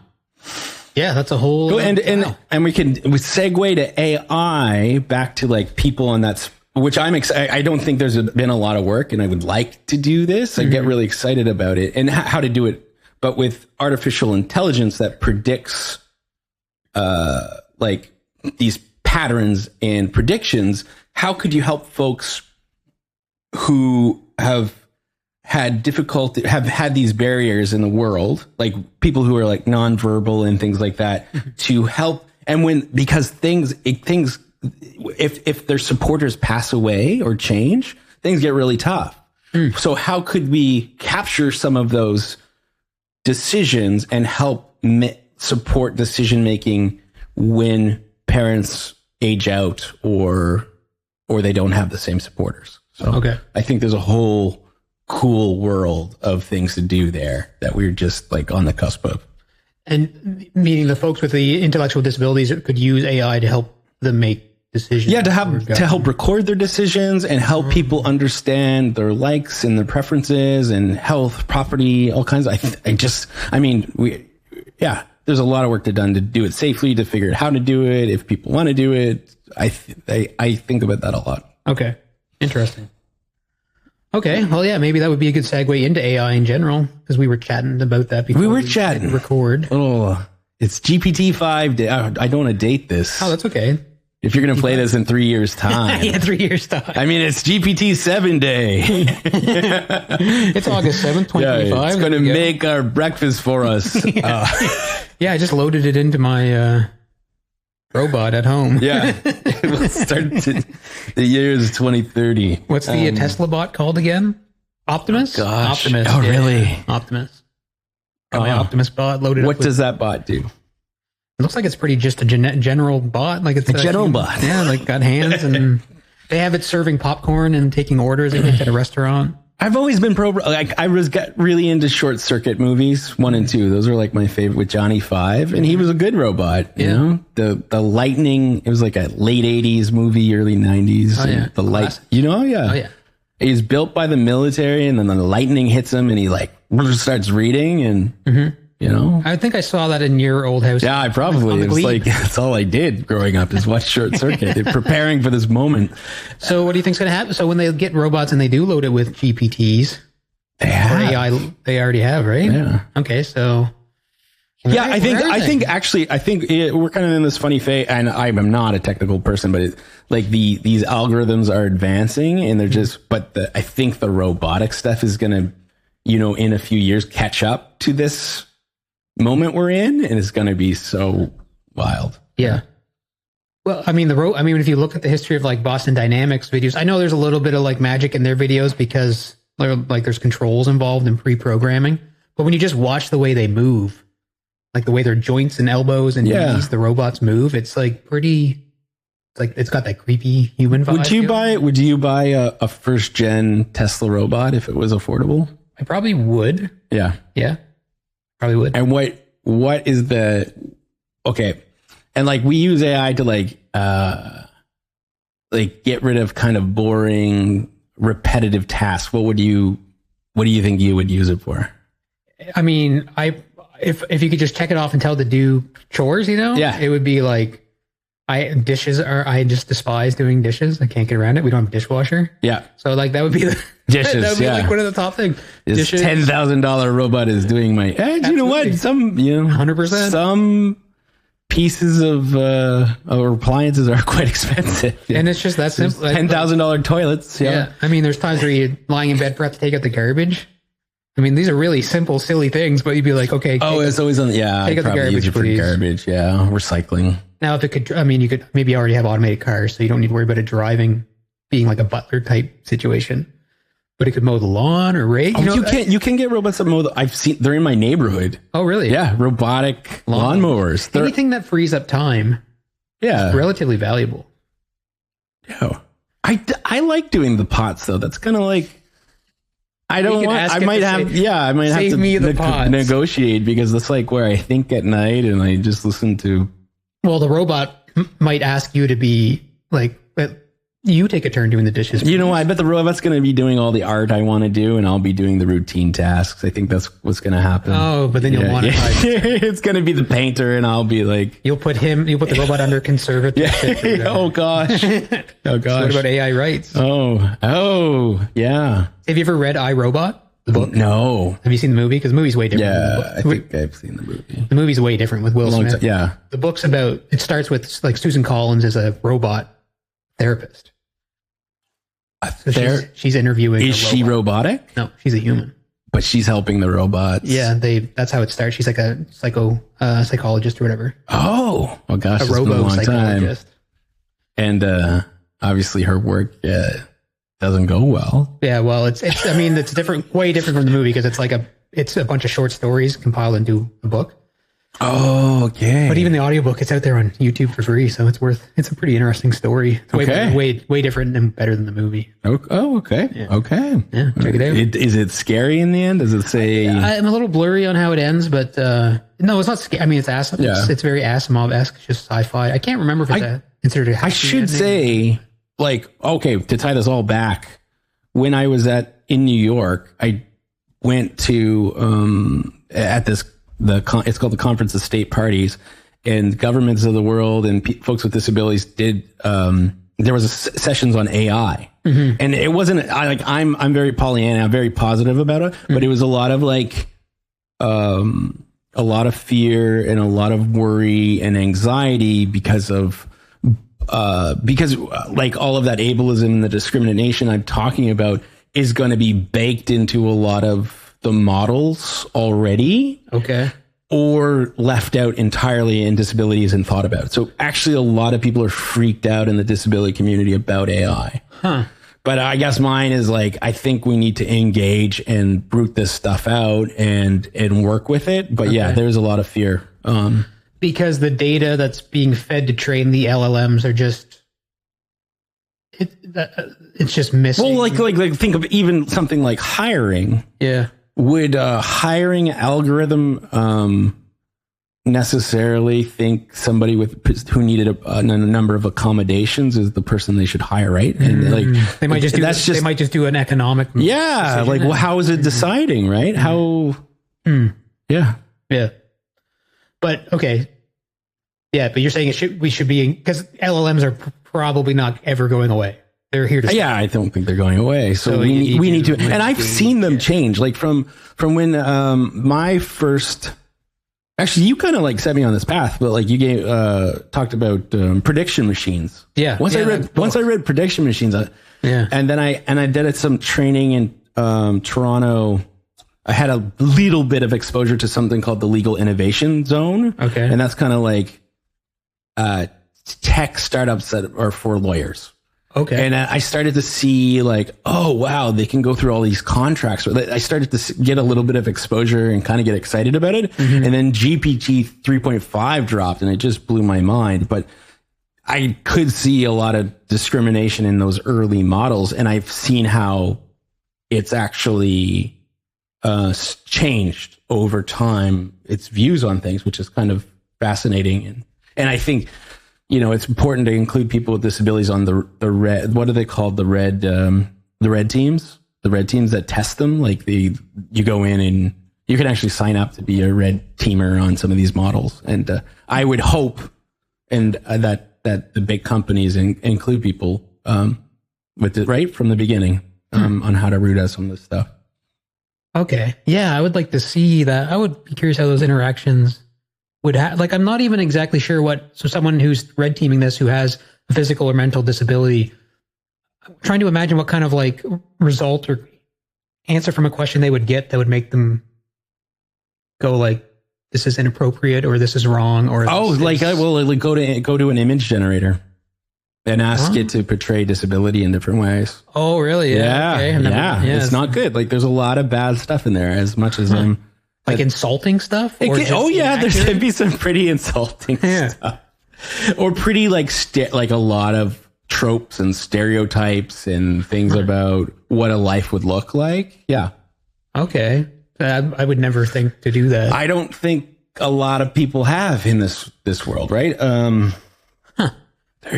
Yeah, that's a whole. And we segue to AI back to like people on that, which I'm excited. I don't think there's been a lot of work, and I would like to do this. I get really excited about it and how to do it, but with artificial intelligence that predicts like these patterns and predictions. How could you help folks who have had these barriers in the world, like people who are like nonverbal and things like that, to help? And because if their supporters pass away or change, things get really tough. So how could we capture some of those decisions and help support decision making when parents age out or they don't have the same supporters? So I think there's a whole cool world of things to do there that we're just like on the cusp of. And meaning the folks with the intellectual disabilities could use AI to help them make decisions. Yeah, to help record there's decisions and help people understand their likes and their preferences and health, property, all kinds of. There's a lot of work done to do it safely, to figure out how to do it, if people want to do it. I think about that a lot. Okay. Interesting. Okay. Well, yeah, maybe that would be a good segue into AI in general, because we were chatting about that before. We were chatting. Record. Oh, it's GPT-5. I don't want to date this. Oh, that's okay. If you're going to play this in 3 years' time. Yeah, 3 years' time. I mean, it's GPT-7 day. It's August 7th, 2025. Yeah, it's going to make our breakfast for us. Yeah, I just loaded it into my robot at home. Yeah. We'll start the year is 2030. What's the Tesla bot called again? Optimus? Gosh. Optimus. Oh, really? Yeah. Optimus. Got my Optimus bot loaded What does that bot do? It looks like it's pretty just a general bot. Like it's a general bot. Yeah, like got hands, and they have it serving popcorn and taking orders at a restaurant. I've always been got really into Short Circuit movies 1 and 2. Those are like my favorite, with Johnny Five, and he was a good robot. You know, the lightning. It was like a late 80s movie, early 90s. Oh, yeah. The light. Oh yeah. He's built by the military, and then the lightning hits him, and he like starts reading, and I think I saw that in your old house. Yeah, it's like that's all I did growing up is watch Short Circuit. They're preparing for this moment. So what do you think's going to happen? So when they get robots and they do load it with GPTs, or AI, they already have, right? Yeah. Okay, so yeah, I think we're kind of in this funny phase, and I'm not a technical person, but these algorithms are advancing, and they're just. But I think the robotic stuff is going to, in a few years, catch up to this moment we're in, and it's going to be so wild. Yeah. Well, I mean, I mean, if you look at the history of like Boston Dynamics videos, I know there's a little bit of like magic in their videos because like there's controls involved in pre-programming. But when you just watch the way they move, like the way their joints and elbows and knees, the robots move, it's like pretty. It's like it's got that creepy human vibe. Would you buy a first gen Tesla robot if it was affordable? I probably would. Yeah. Yeah. Probably would. And what is the okay? And like we use AI to like get rid of kind of boring, repetitive tasks. What do you think you would use it for? I mean, if you could just check it off and tell it to do chores, it would be like I just despise doing dishes. I can't get around it. We don't have a dishwasher. Yeah. So like that would be the dishes. That would be like one of the top things. This $10,000 robot is doing my. And you know what? 100%. Some pieces of appliances are quite expensive. Yeah. And it's just that simple. $10,000 toilets. Yeah. I mean, there's times where you're lying in bed, perhaps to take out the garbage. I mean, these are really simple, silly things, but you'd be like, okay. It's always on. Yeah. Take out the garbage, please. Garbage. Yeah. Recycling. Now, if it could, I mean, you could maybe already have automated cars, so you don't need to worry about it driving, being like a butler type situation. But it could mow the lawn or rake. You can get robots that mow. I've seen they're in my neighborhood. Oh, really? Yeah, robotic lawnmowers. Anything that frees up time. Yeah, is relatively valuable. Yeah, I like doing the pots though. That's kind of like I might have to negotiate because that's like where I think at night and I just listen to. Well, the robot might ask you to be like. You take a turn doing the dishes. I bet the robot's going to be doing all the art I want to do, and I'll be doing the routine tasks. I think that's what's going to happen. Oh, but then you'll want to. It's going to be the painter, and I'll be like, you'll put the robot under conservative. Oh gosh. Oh gosh. So what about AI rights? Oh, yeah. Have you ever read iRobot? The book? No. Have you seen the movie? Because the movie's way different. Yeah, I think I've seen the movie. The movie's way different with Will Smith. Yeah. The book's about. It starts with like Susan Collins is a robot therapist. So she's interviewing. Is she robotic? No, she's a human. But she's helping the robots. Yeah, that's how it starts. She's like a psychologist or whatever. Oh gosh, a robo-psychologist. And obviously her work doesn't go well. Yeah, well, it's different, way different from the movie because it's a bunch of short stories compiled into a book. Oh, okay. But even the audiobook, it's out there on YouTube for free, so it's a pretty interesting story. It's way different and better than the movie. Oh, okay. Yeah. Okay. Yeah, check it out. Is it scary in the end? Does it say... I'm a little blurry on how it ends, but no, it's not scary. I mean, it's it's very Asimov-esque, it's just sci-fi. I can't remember if it's considered a happy I should ending. say, to tie this all back, when I was in New York, I went to at this... it's called the Conference of State Parties, and governments of the world and folks with disabilities did. There was sessions on AI, and it wasn't I'm very Pollyanna, I'm very positive about it, but it was a lot of a lot of fear and a lot of worry and anxiety because all of that ableism and the discrimination I'm talking about is going to be baked into a lot of the models already. Okay. Or left out entirely in disabilities and thought about. So actually a lot of people are freaked out in the disability community about AI. Huh. But I guess mine is I think we need to engage and brute this stuff out and work with it. But yeah, there's a lot of fear. Because the data that's being fed to train the LLMs are just it's just missing. Well, think of even something like hiring. Yeah. Would a hiring algorithm necessarily think somebody who needed a number of accommodations is the person they should hire, right? And they might just do an economic. Yeah, how is it deciding, right? How? Yeah. But okay. Yeah, but you're saying we should be because LLMs are probably not ever going away. They're here to stay. Yeah, I don't think they're going away. So we need to, and I've seen them change. Like from when my first, actually, you kind of set me on this path, but you talked about prediction machines. Yeah. Once I read prediction machines, and then I did some training in Toronto. I had a little bit of exposure to something called the Legal Innovation Zone. Okay, and that's kind of tech startups that are for lawyers. Okay. And I started to see like, oh, wow, they can go through all these contracts. I started to get a little bit of exposure and kind of get excited about it. Mm-hmm. And then GPT 3.5 dropped and it just blew my mind. But I could see a lot of discrimination in those early models. And I've seen how it's actually changed over time, its views on things, which is kind of fascinating. And I think, you know, it's important to include people with disabilities on the red. What are they called? The red teams. The red teams that test them. Like you go in and you can actually sign up to be a red teamer on some of these models. And I would hope that the big companies include people with it right from the beginning on how to root out some of this stuff. Okay, yeah, I would like to see that. I would be curious how those interactions would have, like, I'm not even exactly sure so someone who's red teaming this, who has a physical or mental disability, I'm trying to imagine what kind of like result or answer from a question they would get that would make them go like, this is inappropriate or this is wrong or go to an image generator and ask it to portray disability in different ways. Oh, really? Yeah. It's not good. Like there's a lot of bad stuff in there as much as like insulting stuff? There could be some pretty insulting stuff. Or pretty like a lot of tropes and stereotypes and things about what a life would look like. Yeah. Okay. I would never think to do that. I don't think a lot of people have in this world, right? There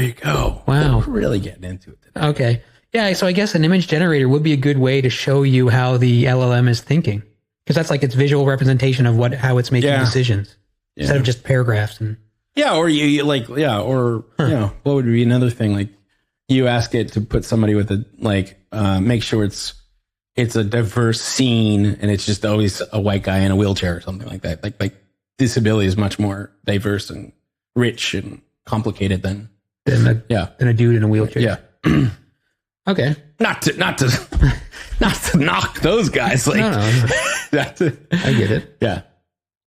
you go. Wow. We're really getting into it today. Okay. Yeah, so I guess an image generator would be a good way to show you how the LLM is thinking. Because that's like its visual representation of how it's making decisions instead of just paragraphs. And what would be another thing? Like you ask it to put somebody with make sure it's a diverse scene and it's just always a white guy in a wheelchair or something like that. Like disability is much more diverse and rich and complicated than a dude in a wheelchair. Yeah. Okay. Not to knock those guys. Like, no. I get it. Yeah.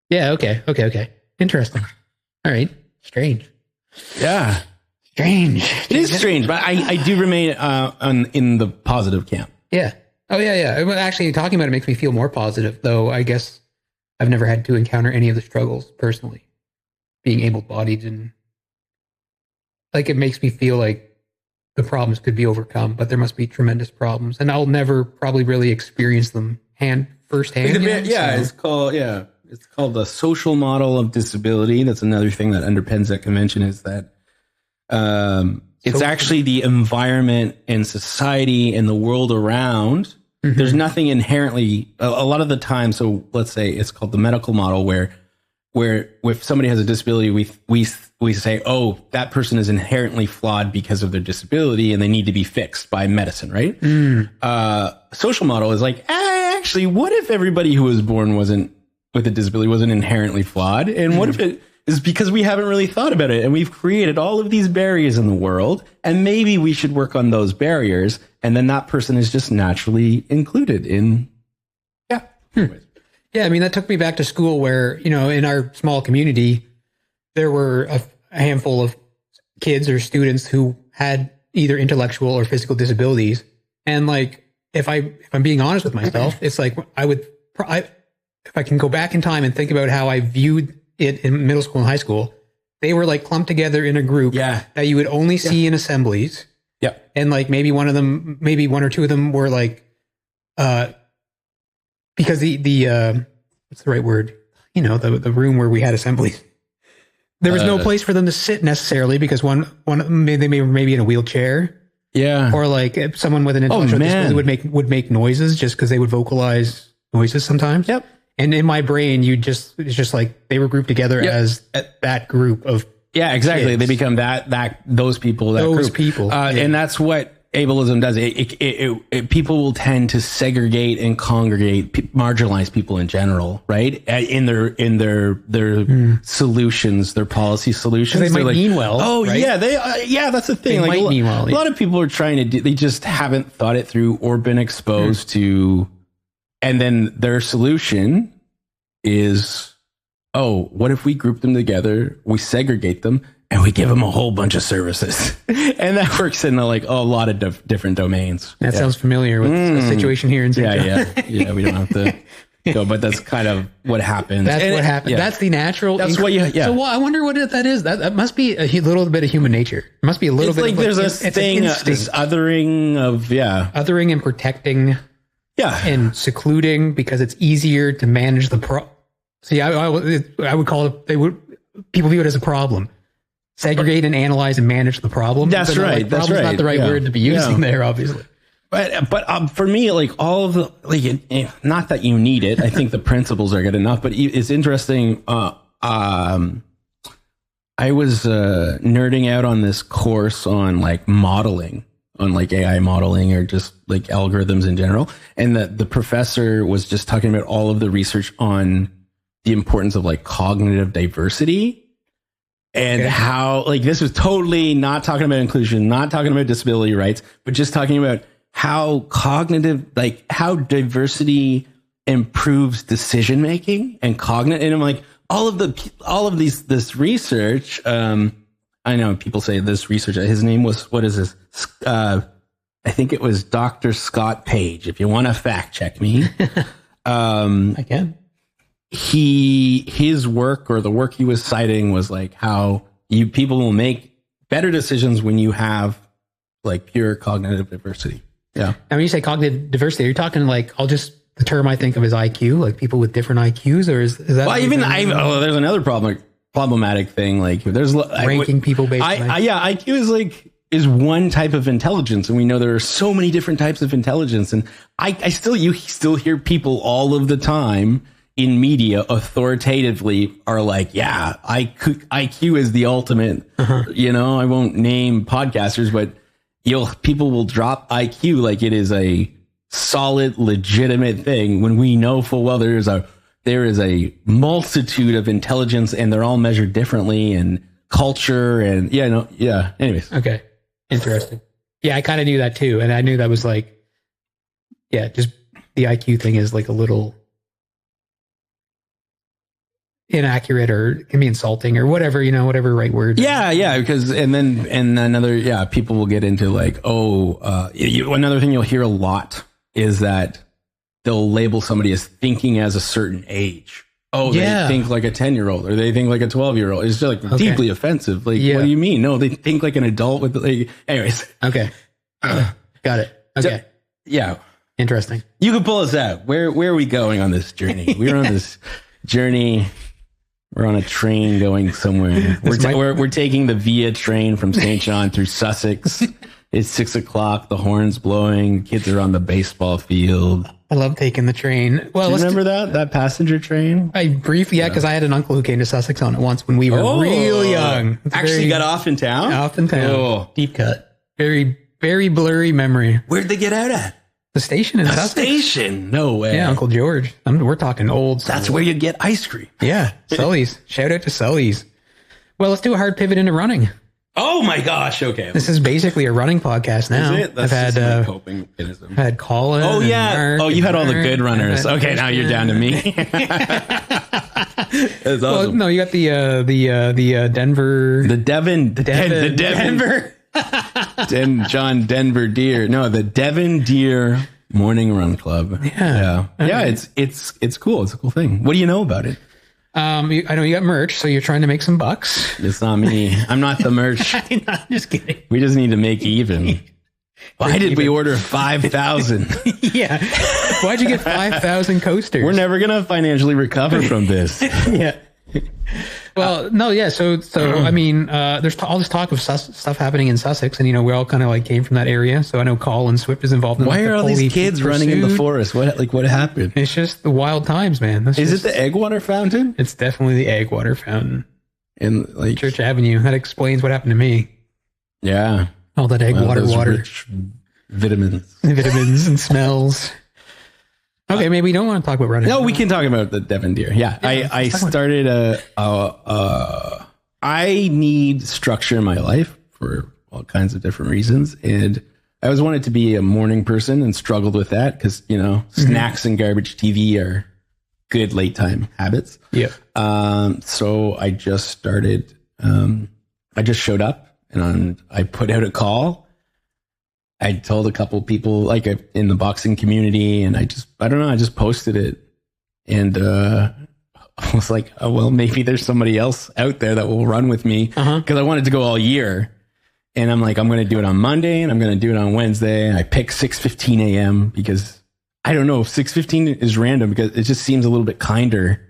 Yeah. Okay. Interesting. All right. Strange. Yeah. Strange. It is strange, but I do remain in the positive camp. Yeah. Oh, yeah. Actually, talking about it makes me feel more positive, though I guess I've never had to encounter any of the struggles personally. Being able-bodied and like it makes me feel like the problems could be overcome, but there must be tremendous problems, and I'll never probably really experience them firsthand. It's called the social model of disability. That's another thing that underpins that convention is that it's actually the environment and society and the world around. Mm-hmm. There's nothing inherently a lot of the time. So let's say it's called the medical model where if somebody has a disability, we say, oh, that person is inherently flawed because of their disability and they need to be fixed by medicine, right? Social model is like, actually, what if everybody who was born with a disability wasn't inherently flawed? And what if it is because we haven't really thought about it and we've created all of these barriers in the world and maybe we should work on those barriers and then that person is just naturally included in, Yeah, I mean, that took me back to school where, in our small community, there were a handful of kids or students who had either intellectual or physical disabilities. And like, if I'm being honest with myself, it's like if I can go back in time and think about how I viewed it in middle school and high school, they were like clumped together in a group that you would only see in assemblies. Yeah. And like maybe one or two of them were like, because the what's the right word? The room where we had assemblies. There was no place for them to sit necessarily because they were maybe in a wheelchair. Yeah. Or like if someone with an intellectual disability would make noises just because they would vocalize noises sometimes. Yep. And in my brain, it's just like they were grouped together as that group of exactly. kids. They become those people. And that's what ableism does. People will tend to segregate and congregate marginalized people in general, right? In their solutions, their policy solutions. They might mean well. Oh, right? Yeah, that's the thing. They like, might mean well. A lot of people are trying to do. They just haven't thought it through or been exposed to. And then their solution is, oh, what if we group them together? We segregate them. and we give them a whole bunch of services. And that works in like a lot of different domains. That sounds familiar with the situation here in St. John. Yeah, we don't have to go, but that's kind of what happens. That's what happens. Yeah. That's the natural. That's what So I wonder what that is. That must be a little bit of human nature. It must be a little bit like of there's a thing, this othering of, othering and protecting. Yeah. And secluding because it's easier to manage the See, I would call it, people view it as a problem. Segregate and analyze and manage the problem. That's right. That's not the right word to be using there, obviously. But for me, like all of the, not that you need it. I think the principles are good enough, but it's interesting. I was nerding out on this course on like modeling, on like AI modeling or just like algorithms in general. And the professor was just talking about all of the research on the importance of like cognitive diversity. And how, like, this was totally not talking about inclusion, not talking about disability rights, but just talking about how how diversity improves decision making and cognitive. And I'm like, all of this research. I know people say this research. His name was, what is this? I think it was Dr. Scott Page. If you want to fact check me, I can. His work, or the work he was citing, was like how people will make better decisions when you have like pure cognitive diversity. Yeah. Now, when you say cognitive diversity, are you talking like, the term I think of is IQ, like people with different IQs, or is that? Well, there's another problematic thing. Like there's ranking people based on IQ is one type of intelligence, and we know there are so many different types of intelligence. And you still hear people all of the time in media authoritatively are like, yeah, IQ is the ultimate. You know, I won't name podcasters, but people will drop IQ like it is a solid, legitimate thing, when we know full well there is a multitude of intelligence, and they're all measured differently, and culture, and anyways. Okay, interesting. Yeah, I kind of knew that too, and I knew that was like, just the IQ thing is like a little inaccurate, or can be insulting, or whatever, whatever right word. Because people will get into like, another thing you'll hear a lot is that they'll label somebody as thinking as a certain age. They think like a 10-year-old, or they think like a 12-year-old. It's just like deeply offensive. Like, what do you mean? No, they think like an adult with anyways. Okay. Got it. Okay. Interesting. You can pull us out. Where are we going on this journey? We're on this journey. We're on a train going somewhere. We're taking the Via train from St. John through Sussex. It's 6 o'clock. The horn's blowing. Kids are on the baseball field. I love taking the train. Well, do you remember that passenger train? I briefly, because I had an uncle who came to Sussex on it once when we were real young. Actually got off in town? Off in town. Oh. Deep cut. Very, very blurry memory. Where'd they get out at? The station in Sussex. Station? No way. Yeah, Uncle George. We're talking old. That's where you get ice cream. Yeah, Sully's. Shout out to Sully's. Well, let's do a hard pivot into running. Oh my gosh! Okay, this is basically a running podcast now. Is it? That's I've had coping mechanism. I've had Colin. Oh yeah. Mark, you had all the good runners. Okay, now you're down to me. That's awesome. Well, no, you got the Denver, the Denver. John Denver Deer. No, the Devon Deer Run Club. Yeah. It's cool. It's a cool thing. What do you know about it? I know you got merch, so you're trying to make some bucks. It's not me. I'm not the merch. I'm just kidding. We just need to make even. Why did we order 5,000? Yeah. Why'd you get 5,000 coasters? We're never going to financially recover from this. Yeah. Well, no, yeah. So I mean, there's all this talk of stuff happening in Sussex, and we all kind of like came from that area. So I know Colin Swift is involved in. Why are all these kids running in the forest? What happened? It's just the wild times, man. Is it the Eggwater Fountain? It's definitely the Eggwater Fountain in like Church Avenue. That explains what happened to me. Yeah, all that water, rich vitamins, and smells. Okay, maybe we don't want to talk about running. No, we can talk about the Devon Deer. Yeah, I started I need structure in my life for all kinds of different reasons, and I always wanted to be a morning person and struggled with that because snacks and garbage TV are good late time habits. Yeah. So I just started. I I just showed up and I put out a call. I told a couple people like in the boxing community, and I don't know, I just posted it. And I was like, oh, well, maybe there's somebody else out there that will run with me, because I wanted to go all year. And I'm like, I'm going to do it on Monday and I'm going to do it on Wednesday. And I picked 6:15 a.m. because I don't know if 6:15 is random, because it just seems a little bit kinder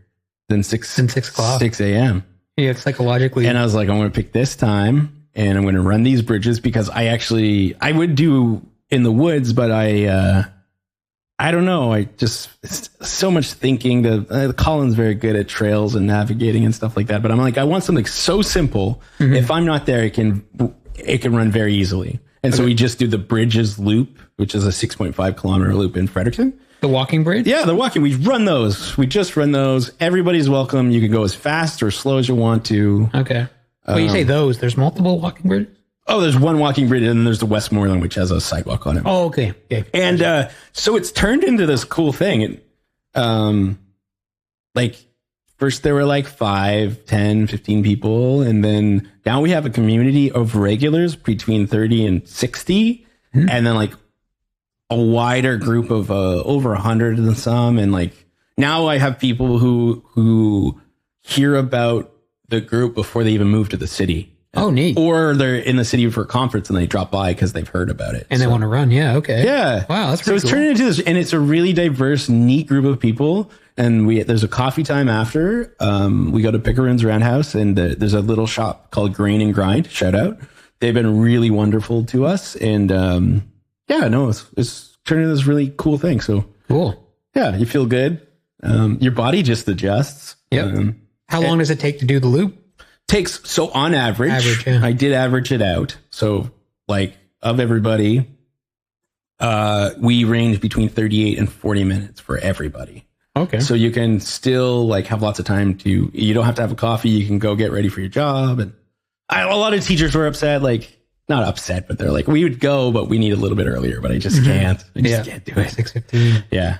than 6 o'clock, 6 a.m. Yeah, psychologically. And I was like, I'm going to pick this time and I'm going to run these bridges, because I would do in the woods, but I don't know. It's so much thinking. Colin's very good at trails and navigating and stuff like that. But I'm like, I want something so simple. If I'm not there, it can run very easily. And so we just do the Bridges loop, which is a 6.5 kilometer loop in Fredericton. The walking bridge? Yeah, the walking. We run those. We just run those. Everybody's welcome. You can go as fast or as slow as you want to. Okay. Well, you say those. There's multiple walking bridges? Oh, there's one walking bridge, and then there's the Westmoreland, which has a sidewalk on it. Oh, okay. And so it's turned into this cool thing. Like first there were like 5, 10, 15 people, and then now we have a community of regulars between 30 and 60, and then like a wider group of over 100 and some. And like now I have people who hear about the group before they even move to the city. Oh, neat. Or they're in the city for a conference and they drop by because they've heard about it. And they want to run. Yeah. Okay. Yeah. Wow. That's so it's cool. turning into this, and it's a really diverse, neat group of people. And there's a coffee time after. We go to Pickering's Roundhouse, and there's a little shop called Grain and Grind. Shout out. They've been really wonderful to us. And it's turning into this really cool thing. So cool. Yeah. You feel good. Your body just adjusts. Yep. How long does it take to do the loop? So on average, I did average it out. So like of everybody, we range between 38 and 40 minutes for everybody. Okay. So you can still like have lots of time you don't have to have a coffee. You can go get ready for your job. And a lot of teachers were upset, like not upset, but they're like, we would go, but we need a little bit earlier, but I just can't. I just can't do it. 6:15. Yeah.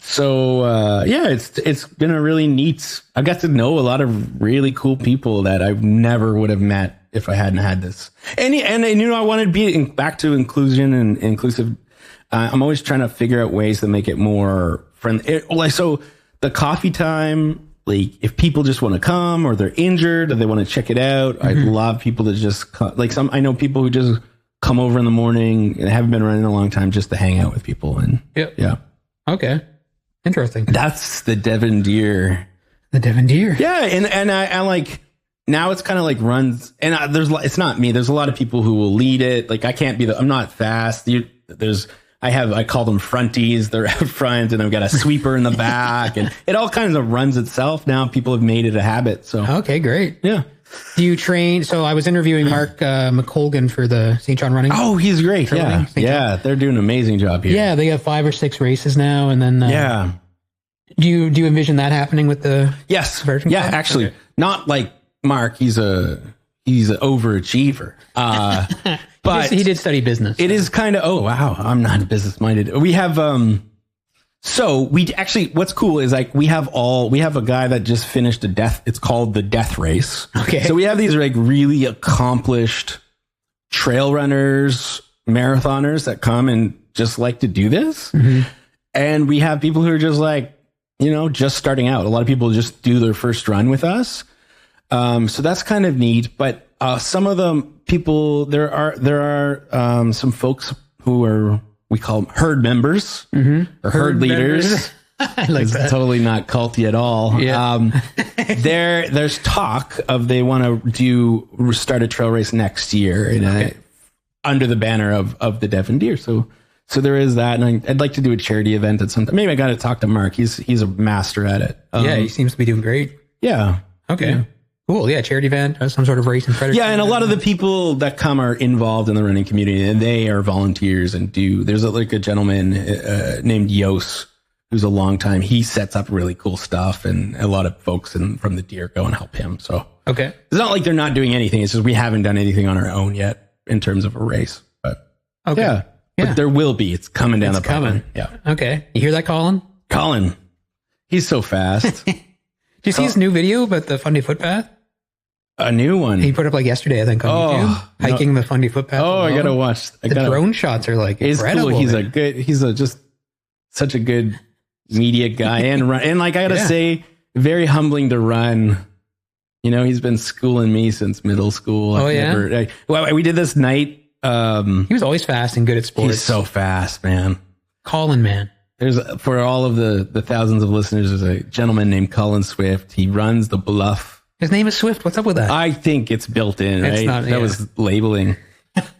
It's been a really neat. I got to know a lot of really cool people that I never would have met if I hadn't had this. And I wanted to be back to inclusion and inclusive. I'm always trying to figure out ways to make it more friendly. So the coffee time, like if people just want to come or they're injured or they want to check it out, I'd love people to just come. Like I know people who just come over in the morning and haven't been running in a long time just to hang out with people. And yeah. Okay. Interesting. That's the Devon Deer. The Devon Deer. Yeah, and I like now it's kind of like runs, and it's not me. There's a lot of people who will lead it. Like I can't be I'm not fast. I call them fronties. They're out front, and I've got a sweeper in the back, and it all kinds of runs itself. Now people have made it a habit. So okay, great. Yeah. Do you train? So I was interviewing Mark McColgan for the St. John Running. Oh, he's great. Yeah. Yeah. They're doing an amazing job here. Yeah. They have 5 or 6 races now. And then, do you envision that happening with the version? Yeah. Actually, not like Mark. He's an overachiever. But he did study business. It is kind of, oh, wow. I'm not business minded. We have, so we actually, what's cool is like we have a guy that just finished it's called the Death Race. Okay. So we have these like really accomplished trail runners, marathoners that come and just like to do this. And we have people who are just like, just starting out. A lot of people just do their first run with us. So that's kind of neat. But some of the people, there are some folks who are, we call them herd members or herd leaders. I like that. Totally not culty at all. Yeah. There's talk of they want to start a trail race next year under the banner of the Devon Deer. So there is that, and I'd like to do a charity event at some time. Maybe I got to talk to Mark. He's a master at it. He seems to be doing great. Yeah. Okay. Yeah. Cool. Yeah, charity event, some sort of race in Fredericton. Yeah, and a lot of the people that come are involved in the running community, and they are volunteers and there's a gentleman named Yos, who's a longtime. He sets up really cool stuff, and a lot of folks from the Deer go and help him. So okay, it's not like they're not doing anything. It's just we haven't done anything on our own yet in terms of a race. But yeah. But there will be. It's coming down the pipeline. Yeah. Okay. You hear that, Colin? Colin, he's so fast. Do you see his new video about the Fundy footpath? A new one. He put up like yesterday, I think, on YouTube, hiking the Fundy footpath. Oh, I gotta watch. The drone shots are like incredible. Cool. He's just such a good media guy and like I gotta say, very humbling to run. You know, he's been schooling me since middle school. We did this night. He was always fast and good at sports. He's so fast, man. Colin, man. There's for all of the thousands of listeners, there's a gentleman named Colin Swift. He runs the Bluff. His name is Swift. What's up with that? I think it's built in, right? That was labeling,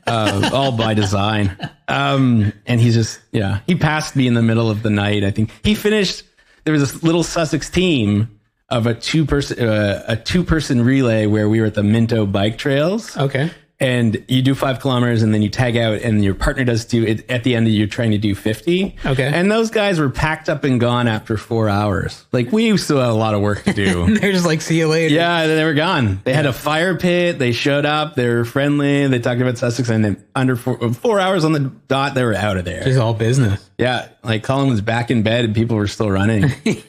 all by design. And he's just, he passed me in the middle of the night. I think he finished. There was this little Sussex team of a two person relay where we were at the Minto bike trails. Okay. And you do 5 kilometers and then you tag out and your partner does it at the end. You're trying to do 50. Okay. And those guys were packed up and gone after 4 hours. Like we still had a lot of work to do. They're just like, see you later. Yeah, they were gone. They had a fire pit. They showed up. They were friendly. They talked about Sussex, and then under 4 hours on the dot, they were out of there. Just all business. Yeah. Like Colin was back in bed and people were still running. He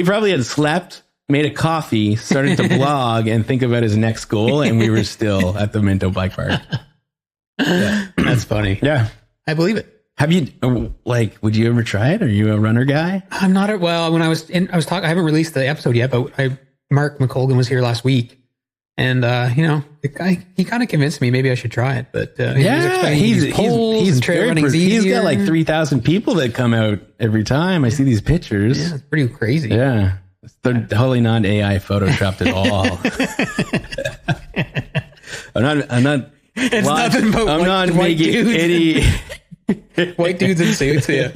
probably had slept, made a coffee, started to blog and think about his next goal, and we were still at the Minto Bike Park. Yeah, that's funny. Yeah, I believe it. Have you would you ever try it? Are you a runner guy? I'm not. When I was talking, I haven't released the episode yet, but Mark McColgan was here last week, and the guy, he kind of convinced me maybe I should try it. But he's trail running's easier. He's got like 3,000 people that come out every time. I see these pictures. Yeah, it's pretty crazy. Yeah. They're totally not AI photoshopped at all. I'm not. It's nothing but I'm not white making dudes. any white dudes in suits. Yeah.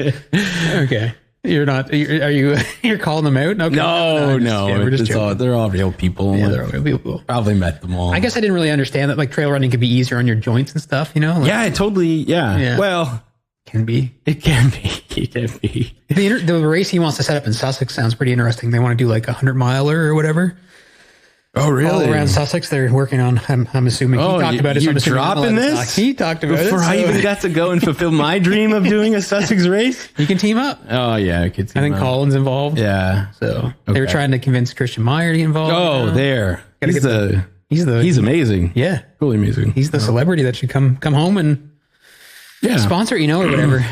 Okay. You're not. You're calling them out? Okay. No. We're just they're all real people. Yeah, they're all real people. Probably met them all. I guess I didn't really understand that. Like trail running could be easier on your joints and stuff. Yeah, totally. Yeah. Well. It can be. The race he wants to set up in Sussex sounds pretty interesting. They want to do like 100-miler or whatever. Oh, really? All around Sussex, they're working on. I'm assuming he talked about it. You're dropping this? He talked about before I even got to go and fulfill my dream of doing a Sussex race. You can team up. Oh yeah, I could. I think Colin's involved. Yeah. So they were trying to convince Christian Meyer to get involved. Oh, there. He's amazing. Yeah, really amazing. He's the celebrity that should come home and sponsor, or whatever.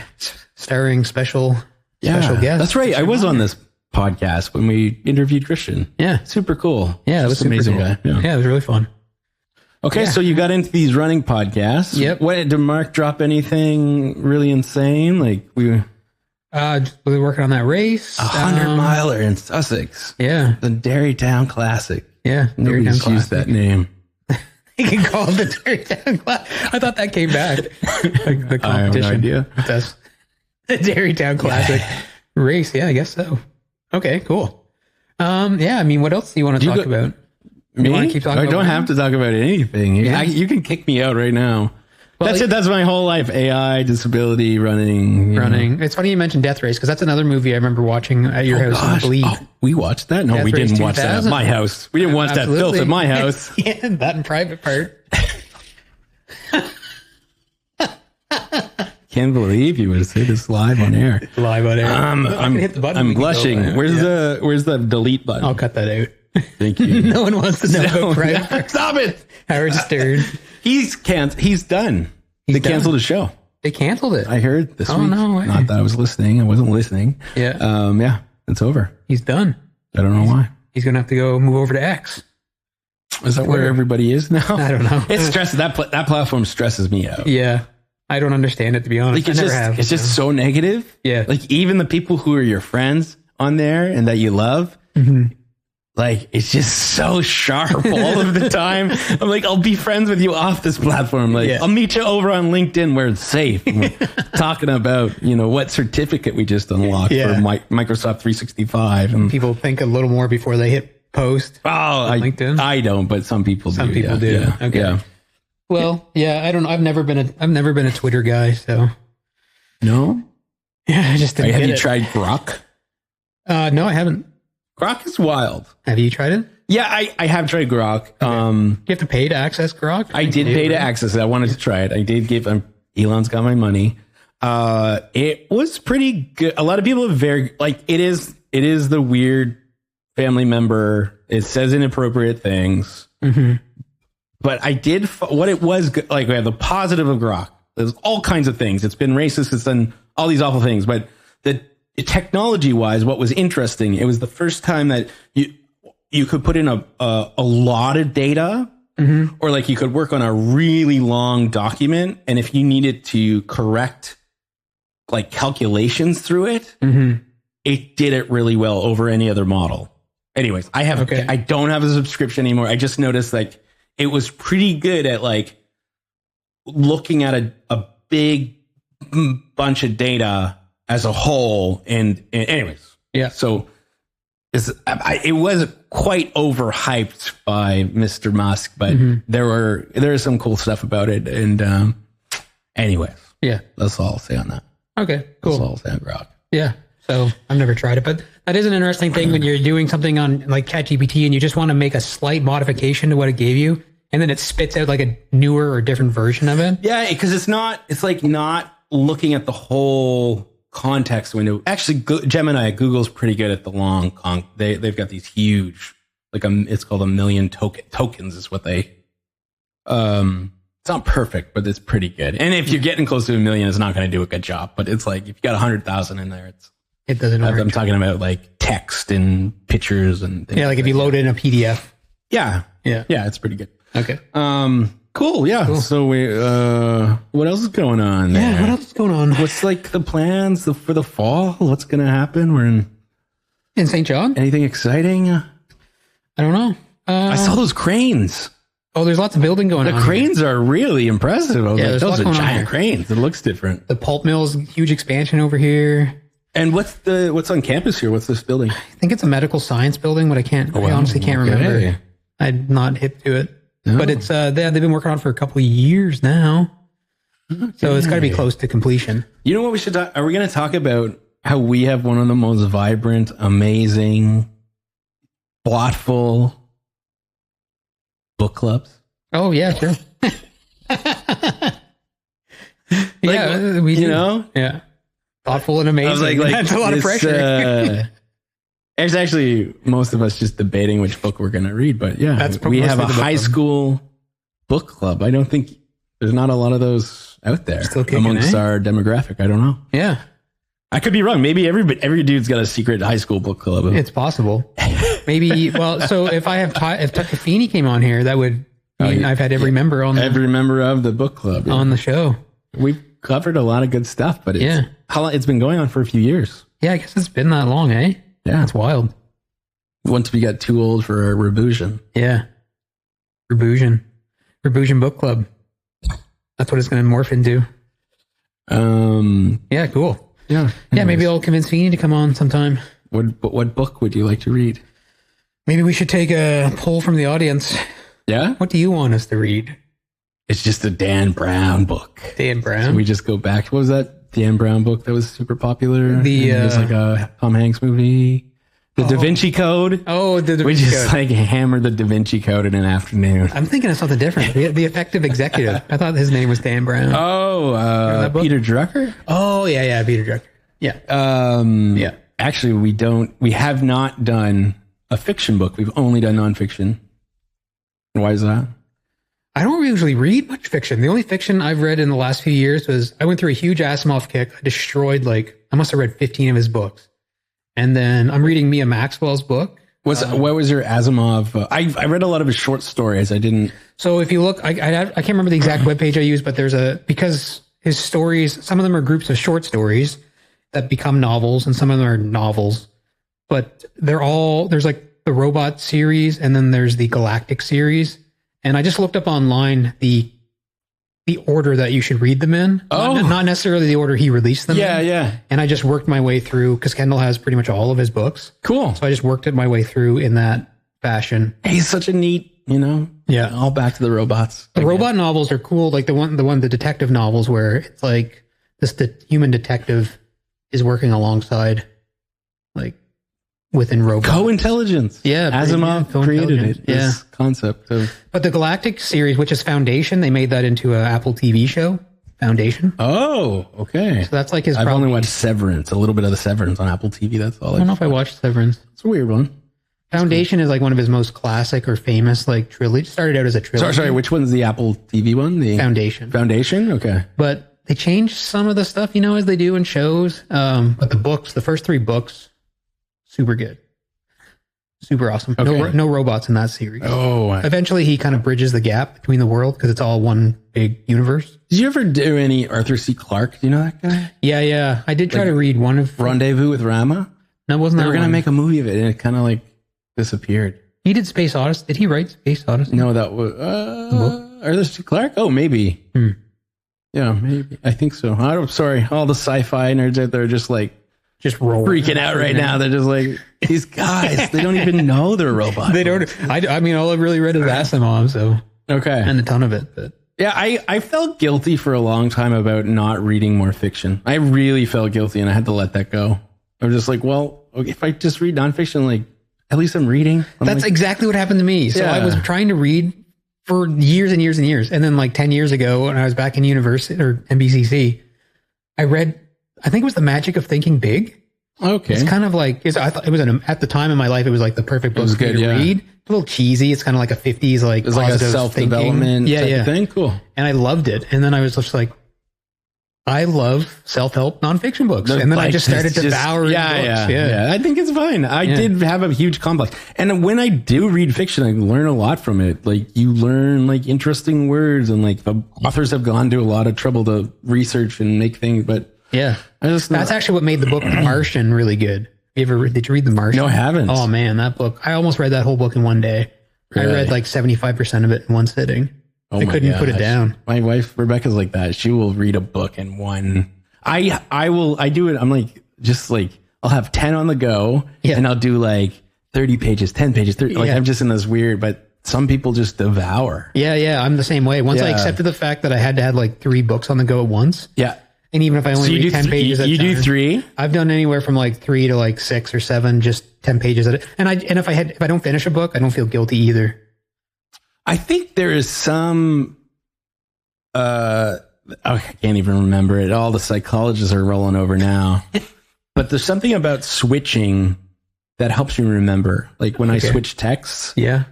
Starring special guests. That's right. I was on this podcast when we interviewed Christian. Yeah. Super cool. Yeah, it was super amazing cool. guy. Yeah, it was really fun. Okay, so you got into these running podcasts. Yep. Did Mark drop anything really insane? Like we were working on that race. 100-miler in Sussex. Yeah. The Derrytown Classic. Yeah. Nobody's used that name. You can call it the Derrytown Classic. I thought that came back. Like the competition. I have no idea. That's the Derrytown Classic race. Yeah, I guess so. Okay, cool. What else do you want to talk about? Me? You want to keep talking I don't about have to talk about anything. You can kick me out right now. Well, that's it. That's my whole life. AI, disability, running. It's funny you mentioned Death Race because that's another movie I remember watching at your house. I believe. We watched that? No, Death we Race didn't watch that at my house. We didn't watch that filth at my house. Yeah, that in private part. Can't believe you would say this live on air. Live on air. I'm hit the button. I'm blushing. Where's the delete button? I'll cut that out. Thank you. No one wants to know. Right? Stop it. Howard Stern. He's done. They canceled the show. They canceled it. I heard this week. No way. Not that I was listening. I wasn't listening. Yeah. It's over. He's done. I don't know why. He's going to have to go move over to X. Is that where everybody is now? I don't know. It's stressing. That platform stresses me out. Yeah. I don't understand it, to be honest. Like it's just so negative. Yeah. Like even the people who are your friends on there and that you love, like it's just so sharp all of the time. I'm like, I'll be friends with you off this platform. Like I'll meet you over on LinkedIn where it's safe. And we're talking about, what certificate we just unlocked for Microsoft 365. And people think a little more before they hit post. LinkedIn. I don't, but some people do. Some people do. Yeah. Okay. Yeah. Well, I don't know. I've never been a Twitter guy, so. No? Yeah, I just didn't Have you tried Grok? No, I haven't. Grok is wild. Have you tried it? Yeah, I have tried Grok. Okay. You have to pay to access Grok? I did pay to access it. I wanted to try it. I did give Elon's got my money. It was pretty good. A lot of people are it is the weird family member. It says inappropriate things. But I did what it was like. We have the positive of Grok. There's all kinds of things. It's been racist. It's done all these awful things. But the technology wise, what was interesting, it was the first time that you could put in a lot of data, or like you could work on a really long document. And if you needed to correct like calculations through it, it did it really well over any other model. Anyways, I don't have a subscription anymore. I just noticed like it was pretty good at like looking at a big bunch of data as a whole. And anyways, so it was quite overhyped by Mr. Musk, but there is some cool stuff about it. And anyways, that's all I'll say on that. Okay, cool. That's all I'll say on Grok. Yeah. So I've never tried it, but that is an interesting thing when you're doing something on like ChatGPT and you just want to make a slight modification to what it gave you, and then it spits out like a newer or different version of it. Yeah, because it's like not looking at the whole context window. Actually, Gemini at Google's pretty good at the long they've got these huge, like it's called a million tokens is what they. It's not perfect, but it's pretty good. And if you're getting close to 1 million, it's not going to do a good job. But it's like if you got 100,000 in there, it doesn't work. I'm talking about like text and pictures and things. Yeah, like if you load in a PDF. Yeah, it's pretty good. Okay. Cool. Yeah. Cool. So what else is going on there? Yeah, what else is going on? What's like the plans for the fall? What's going to happen? We're in St. John. Anything exciting? I don't know. I saw those cranes. Oh, there's lots of building going on. The cranes are really impressive. Those are giant cranes. It looks different. The pulp mill's huge expansion over here. And what's on campus here? What's this building? I think it's a medical science building, but I honestly can't remember. I'm not hip to it. No. But it's they've been working on it for a couple of years now. Okay. So it's got to be close to completion. You know what we should talk? Are we going to talk about how we have one of the most vibrant, amazing, thoughtful book clubs? Oh, yeah, sure. We do. Yeah. Thoughtful and amazing. I was like that's a lot of pressure. There's actually most of us just debating which book we're going to read, but we have a high school book club. I don't think there's not a lot of those out there amongst our demographic. I don't know. Yeah. I could be wrong. Maybe every dude's got a secret high school book club. It's possible. Maybe. Well, so if Tucker Feeney came on here, that would mean I've had every member of the book club on the show. We've covered a lot of good stuff, but it's been going on for a few years. Yeah, I guess it's been that long, eh? Yeah, it's wild. Once we got too old for a Rebusion. Yeah, Rebusion book club. That's what it's going to morph into. Yeah, cool. Yeah. Anyways. Yeah, maybe I'll convince Feeney to come on sometime. What book would you like to read? Maybe we should take a poll from the audience. Yeah? What do you want us to read? It's just a Dan Brown book. Dan Brown? So we just go back. What was that Dan Brown book that was super popular? It was like a Tom Hanks movie. The Da Vinci Code. Oh, the Da Vinci Code. We just like hammered the Da Vinci Code in an afternoon. I'm thinking of something different. The Effective Executive. I thought his name was Dan Brown. Oh, Peter Drucker? Oh, yeah, Peter Drucker. Yeah. Yeah. Actually, we have not done a fiction book. We've only done nonfiction. Why is that? I don't usually read much fiction. The only fiction I've read in the last few years was I went through a huge Asimov kick. I destroyed I must have read 15 of his books. And then I'm reading Mia Maxwell's book. What was your Asimov? I read a lot of his short stories. I didn't. So if you look, I can't remember the exact webpage I used, but because his stories, some of them are groups of short stories that become novels and some of them are novels, but there's like the Robot series and then there's the Galactic series. And I just looked up online the order that you should read them in. Oh. Not necessarily the order he released them in. Yeah. And I just worked my way through, because Kendall has pretty much all of his books. Cool. So I just worked my way through in that fashion. He's such a neat, Yeah. All back to the robots. The robot novels are cool. Like the detective novels where it's like the human detective is working alongside, like, within robots. Co-intelligence. Yeah. Asimov created it. This concept of. But the Galactic series, which is Foundation, they made that into an Apple TV show. Foundation. Oh, okay. So that's like his. I've only watched Severance, a little bit of the Severance on Apple TV. That's all. I don't know if I watched Severance. It's a weird one. Foundation is like one of his most classic or famous like trilogy. Started out as a trilogy. Sorry, which one's the Apple TV one? The Foundation. Foundation? Okay. But they changed some of the stuff, as they do in shows. But the first 3 books, super good. Super awesome. Okay. No robots in that series. Oh. Eventually, he kind of bridges the gap between the world because it's all one big universe. Did you ever do any Arthur C. Clarke? Do you know that guy? Yeah. I did try to read one of... Rendezvous with Rama? No, wasn't that They were going to make a movie of it, and it kind of like disappeared. He did Space Odyssey. Did he write Space Odyssey? No, that was... Arthur C. Clarke? Oh, maybe. Yeah, maybe. I think so. I'm sorry. All the sci-fi nerds out there are just freaking out right now. They're just like, these guys, they don't even know they're robots. They don't. I mean, all I've really read is Asimov, so. Okay. And a ton of it. But. Yeah, I felt guilty for a long time about not reading more fiction. I really felt guilty, and I had to let that go. I was just like, well, if I just read nonfiction, like, at least I'm reading. That's exactly what happened to me. So I was trying to read for years and years and years. And then like 10 years ago, when I was back in university or NBCC, I read, I think it was The Magic of Thinking Big. Okay. It's kind of like, I thought it was at the time in my life, it was like the perfect book for me to read. It's a little cheesy. It's kind of like a 50s, like, it's like a self-development type of thing. Cool. And I loved it. And then I was just like, I love self-help nonfiction books. And then I just started devouring books. Yeah. I think it's fine. I did have a huge complex. And when I do read fiction, I learn a lot from it. Like, you learn like interesting words, and like the authors have gone to a lot of trouble to research and make things. But that's actually what made the book The Martian really good. Did you read The Martian? No, I haven't. Oh man, that book. I almost read that whole book in one day. Really? I read like 75% of it in one sitting. I couldn't put it down. My wife, Rebecca's like that. She will read a book in one. I do it. I'm like, I'll have 10 on the go, and I'll do like 30 pages, 10 pages, 30. Like, I'm just in this weird, but some people just devour. Yeah. I'm the same way. Once I accepted the fact that I had to have like 3 books on the go at once. Yeah. And even if I only read 10 pages at a time. You do 3? I've done anywhere from like 3 to like 6 or 7, just 10 pages at it. And if I don't finish a book, I don't feel guilty either. I think there is some, I can't even remember it. All the psychologists are rolling over now. But there's something about switching that helps you remember. Like when I switch texts. Yeah.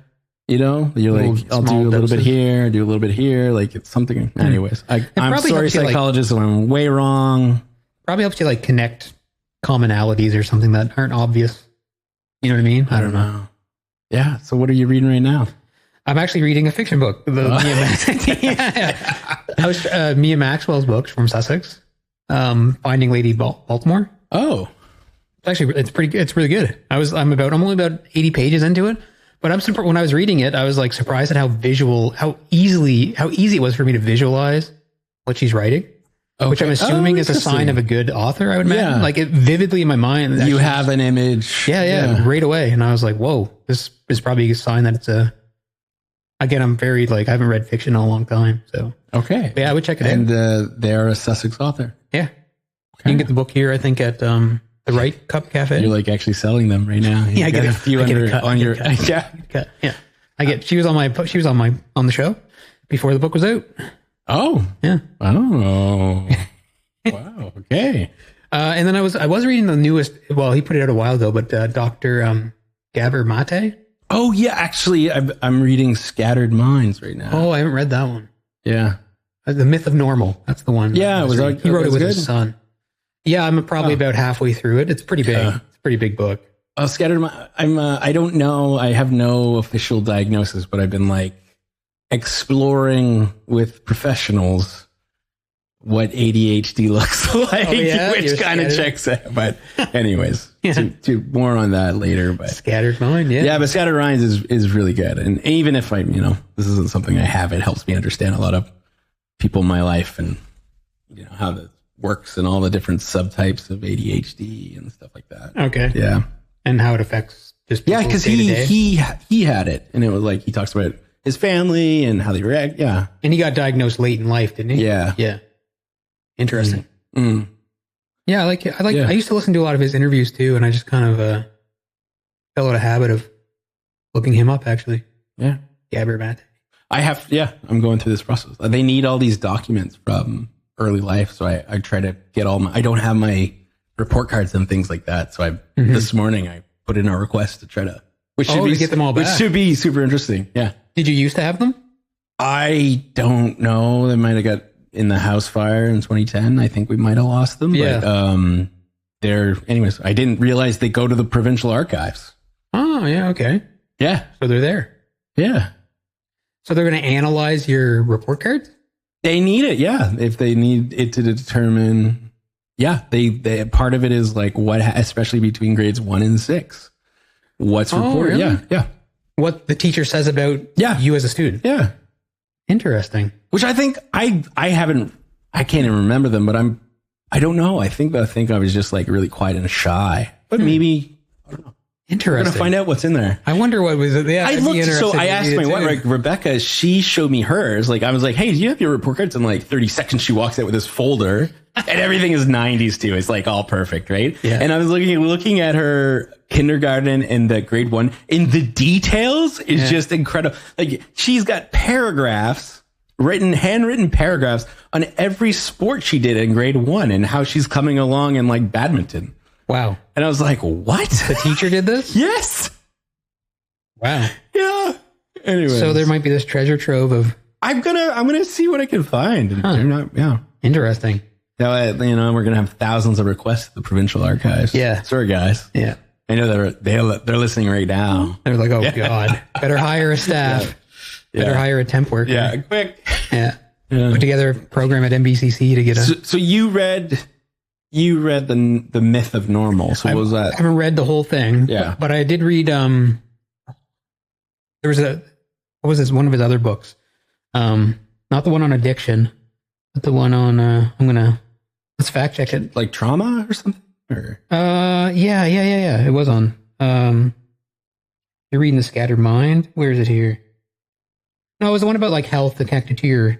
You're like, I'll do a little bit here, do a little bit here. Like it's something. Anyways, I'm sorry, psychologists, when I'm way wrong. Probably helps you like connect commonalities or something that aren't obvious. You know what I mean? I don't know. Yeah. So what are you reading right now? I'm actually reading a fiction book. Mia Maxwell's books from Sussex. Finding Lady Baltimore. Oh, actually, it's really good. I'm only about 80 pages into it, but I'm surprised when I was reading it. I was like surprised at how easy it was for me to visualize what she's writing. Okay. Which I'm assuming is a sign of a good author, I would imagine. Like it vividly in my mind. You have an image. Yeah, right away. And I was like, whoa, this is probably a sign that it's a... Again, I'm very I haven't read fiction in a long time. So, okay. But yeah, I would check it out. And they're a Sussex author. Yeah. Okay. You can get the book here, I think, at the Right Cup Cafe. You're like actually selling them right now. I get a few on your... Yeah. She was on the show before the book was out. Oh, yeah. Oh, wow. Okay. And then I was reading the newest. Well, he put it out a while ago, but Dr. Gabor Mate. Oh yeah, actually, I'm reading Scattered Minds right now. Oh, I haven't read that one. Yeah, The Myth of Normal. That's the one. Yeah, he wrote it with his son. Yeah, I'm probably about halfway through it. It's pretty big. It's a pretty big book. Scattered Minds. I don't know. I have no official diagnosis, but I've been like exploring with professionals what ADHD looks like, which kind of checks out. But anyways, to more on that later. But Scattered Mind, but Scattered Minds is really good. And even if this isn't something I have, it helps me understand a lot of people in my life and how that works and all the different subtypes of ADHD and stuff like that. Okay. Yeah. And how it affects just because he had it, and it was like he talks about his family and how they react. Yeah. And he got diagnosed late in life, didn't he? Yeah. Yeah. Interesting. Mm. Yeah, I like it. I used to listen to a lot of his interviews too, and I just kind of fell out of habit of looking him up. Actually, yeah, Gabor Mate. I'm going through this process. They need all these documents from early life, so I try to get all my. I don't have my report cards and things like that, so this morning I put in a request to try to which should to get them all back. Which should be super interesting. Yeah. Did you used to have them? I don't know. They might have got in the house fire in 2010. I think we might have lost them. Yeah. But anyways, I didn't realize they go to the provincial archives. Oh, yeah. Okay. Yeah. So they're there. Yeah. So they're going to analyze your report cards? They need it. Yeah. If they need it to determine, yeah, they part of it is like especially between grades 1 and 6. What's reported? Really? Yeah. What the teacher says about you as a student. Yeah. Interesting. Which I think I can't even remember them, but I don't know. I think I was just like really quiet and shy, but maybe, I don't know. Interesting. We're going to find out what's in there. I wonder what was it. Yeah, I asked my wife, like, Rebecca, she showed me hers. Like, I was like, hey, do you have your report cards? In like 30 seconds, she walks out with this folder and everything is 90s too. It's like all perfect, right? Yeah. And I was looking at her kindergarten and the grade 1, and the details is just incredible. Like, she's got paragraphs, handwritten paragraphs on every sport she did in grade 1 and how she's coming along in like badminton. Wow. And I was like, what? The teacher did this? Yes. Wow. Yeah. Anyway. So there might be this treasure trove of... I'm gonna see what I can find. Yeah. Interesting. Now, we're gonna have thousands of requests at the provincial archives. Yeah. Sorry, guys. Yeah. I know they're listening right now. They're like, oh God, better hire a staff. Yeah. Better hire a temp worker. Yeah. Quick. Yeah. Put together a program at NBCC to get a... So you read the Myth of Normal. So what was that? I haven't read the whole thing. Yeah. But I did read, there was one of his other books. Not the one on addiction, but the one on, let's fact check it. Like trauma or something? Or? Yeah. It was on, you're reading The Scattered Mind. Where is it here? No, it was the one about like health and connected to your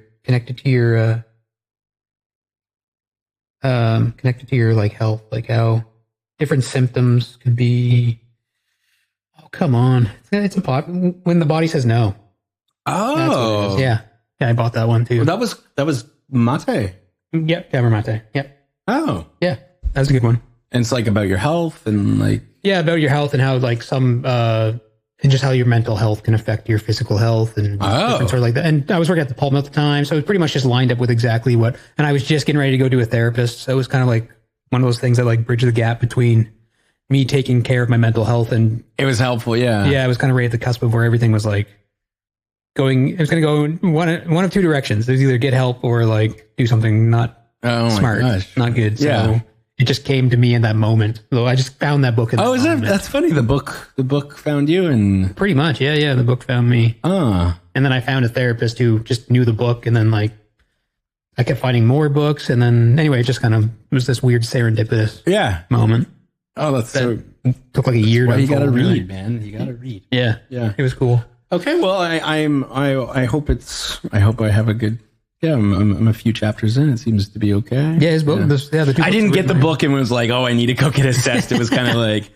like health, like how different symptoms could be. Oh, come on. It's when the body says no. Oh, that's what it is. Yeah. I bought that one too. Well, that was Mate. Yep. Devon Mate. Yep. Oh, yeah. That was a good one. And it's like about your health and like. Yeah. About your health and how like and just how your mental health can affect your physical health and different sort of like that. And I was working at the Pulm at the time, so it was pretty much just lined up with exactly what. And I was just getting ready to go to a therapist, so it was kind of like one of those things that like bridge the gap between me taking care of my mental health and it was helpful. Yeah, yeah, I was kind of right at the cusp of where everything was like going. It was going to go in one of two directions. There's either get help or like do something not smart, not good. So it just came to me in that moment. So I just found that book. That's funny. The book found you, and pretty much, yeah. The book found me. And then I found a therapist who just knew the book, and then like I kept finding more books, and then anyway, it just kind of was this weird serendipitous moment. Oh, that took like a year. Well, you got to read, man. You got to read. Yeah, it was cool. Okay, well, I hope I have a good. Yeah, I'm a few chapters in. It seems to be okay. Yeah, his book. I didn't get the book and was like, oh, I need to go get assessed. It was kind of like,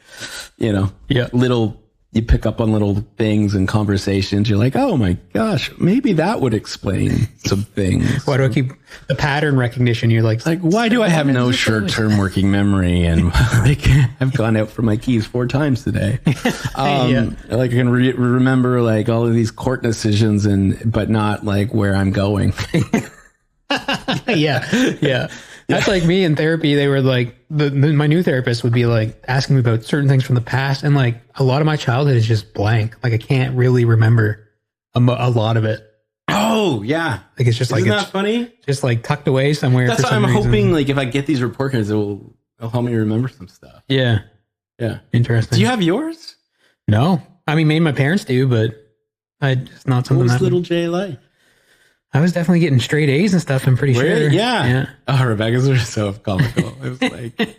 little. You pick up on little things and conversations. You're like, oh my gosh, maybe that would explain some things. Why do I keep the pattern recognition? You're like why do I have no short-term working memory? And like, I've gone out for my keys 4 times today. Like I can remember like all of these court decisions but not like where I'm going. Yeah. That's like me in therapy. They were like, my new therapist would be like asking me about certain things from the past. And like a lot of my childhood is just blank. Like I can't really remember a lot of it. Oh, yeah. Like it's just Isn't that funny? Just like tucked away somewhere. That's why I'm hoping like if I get these report cards, it'll help me remember some stuff. Yeah. Yeah. Interesting. Do you have yours? No. I mean, maybe my parents do, but it's not something what was little Jay like? I was definitely getting straight A's and stuff. I'm pretty sure. Yeah. Oh, Rebecca's are so comical. It was like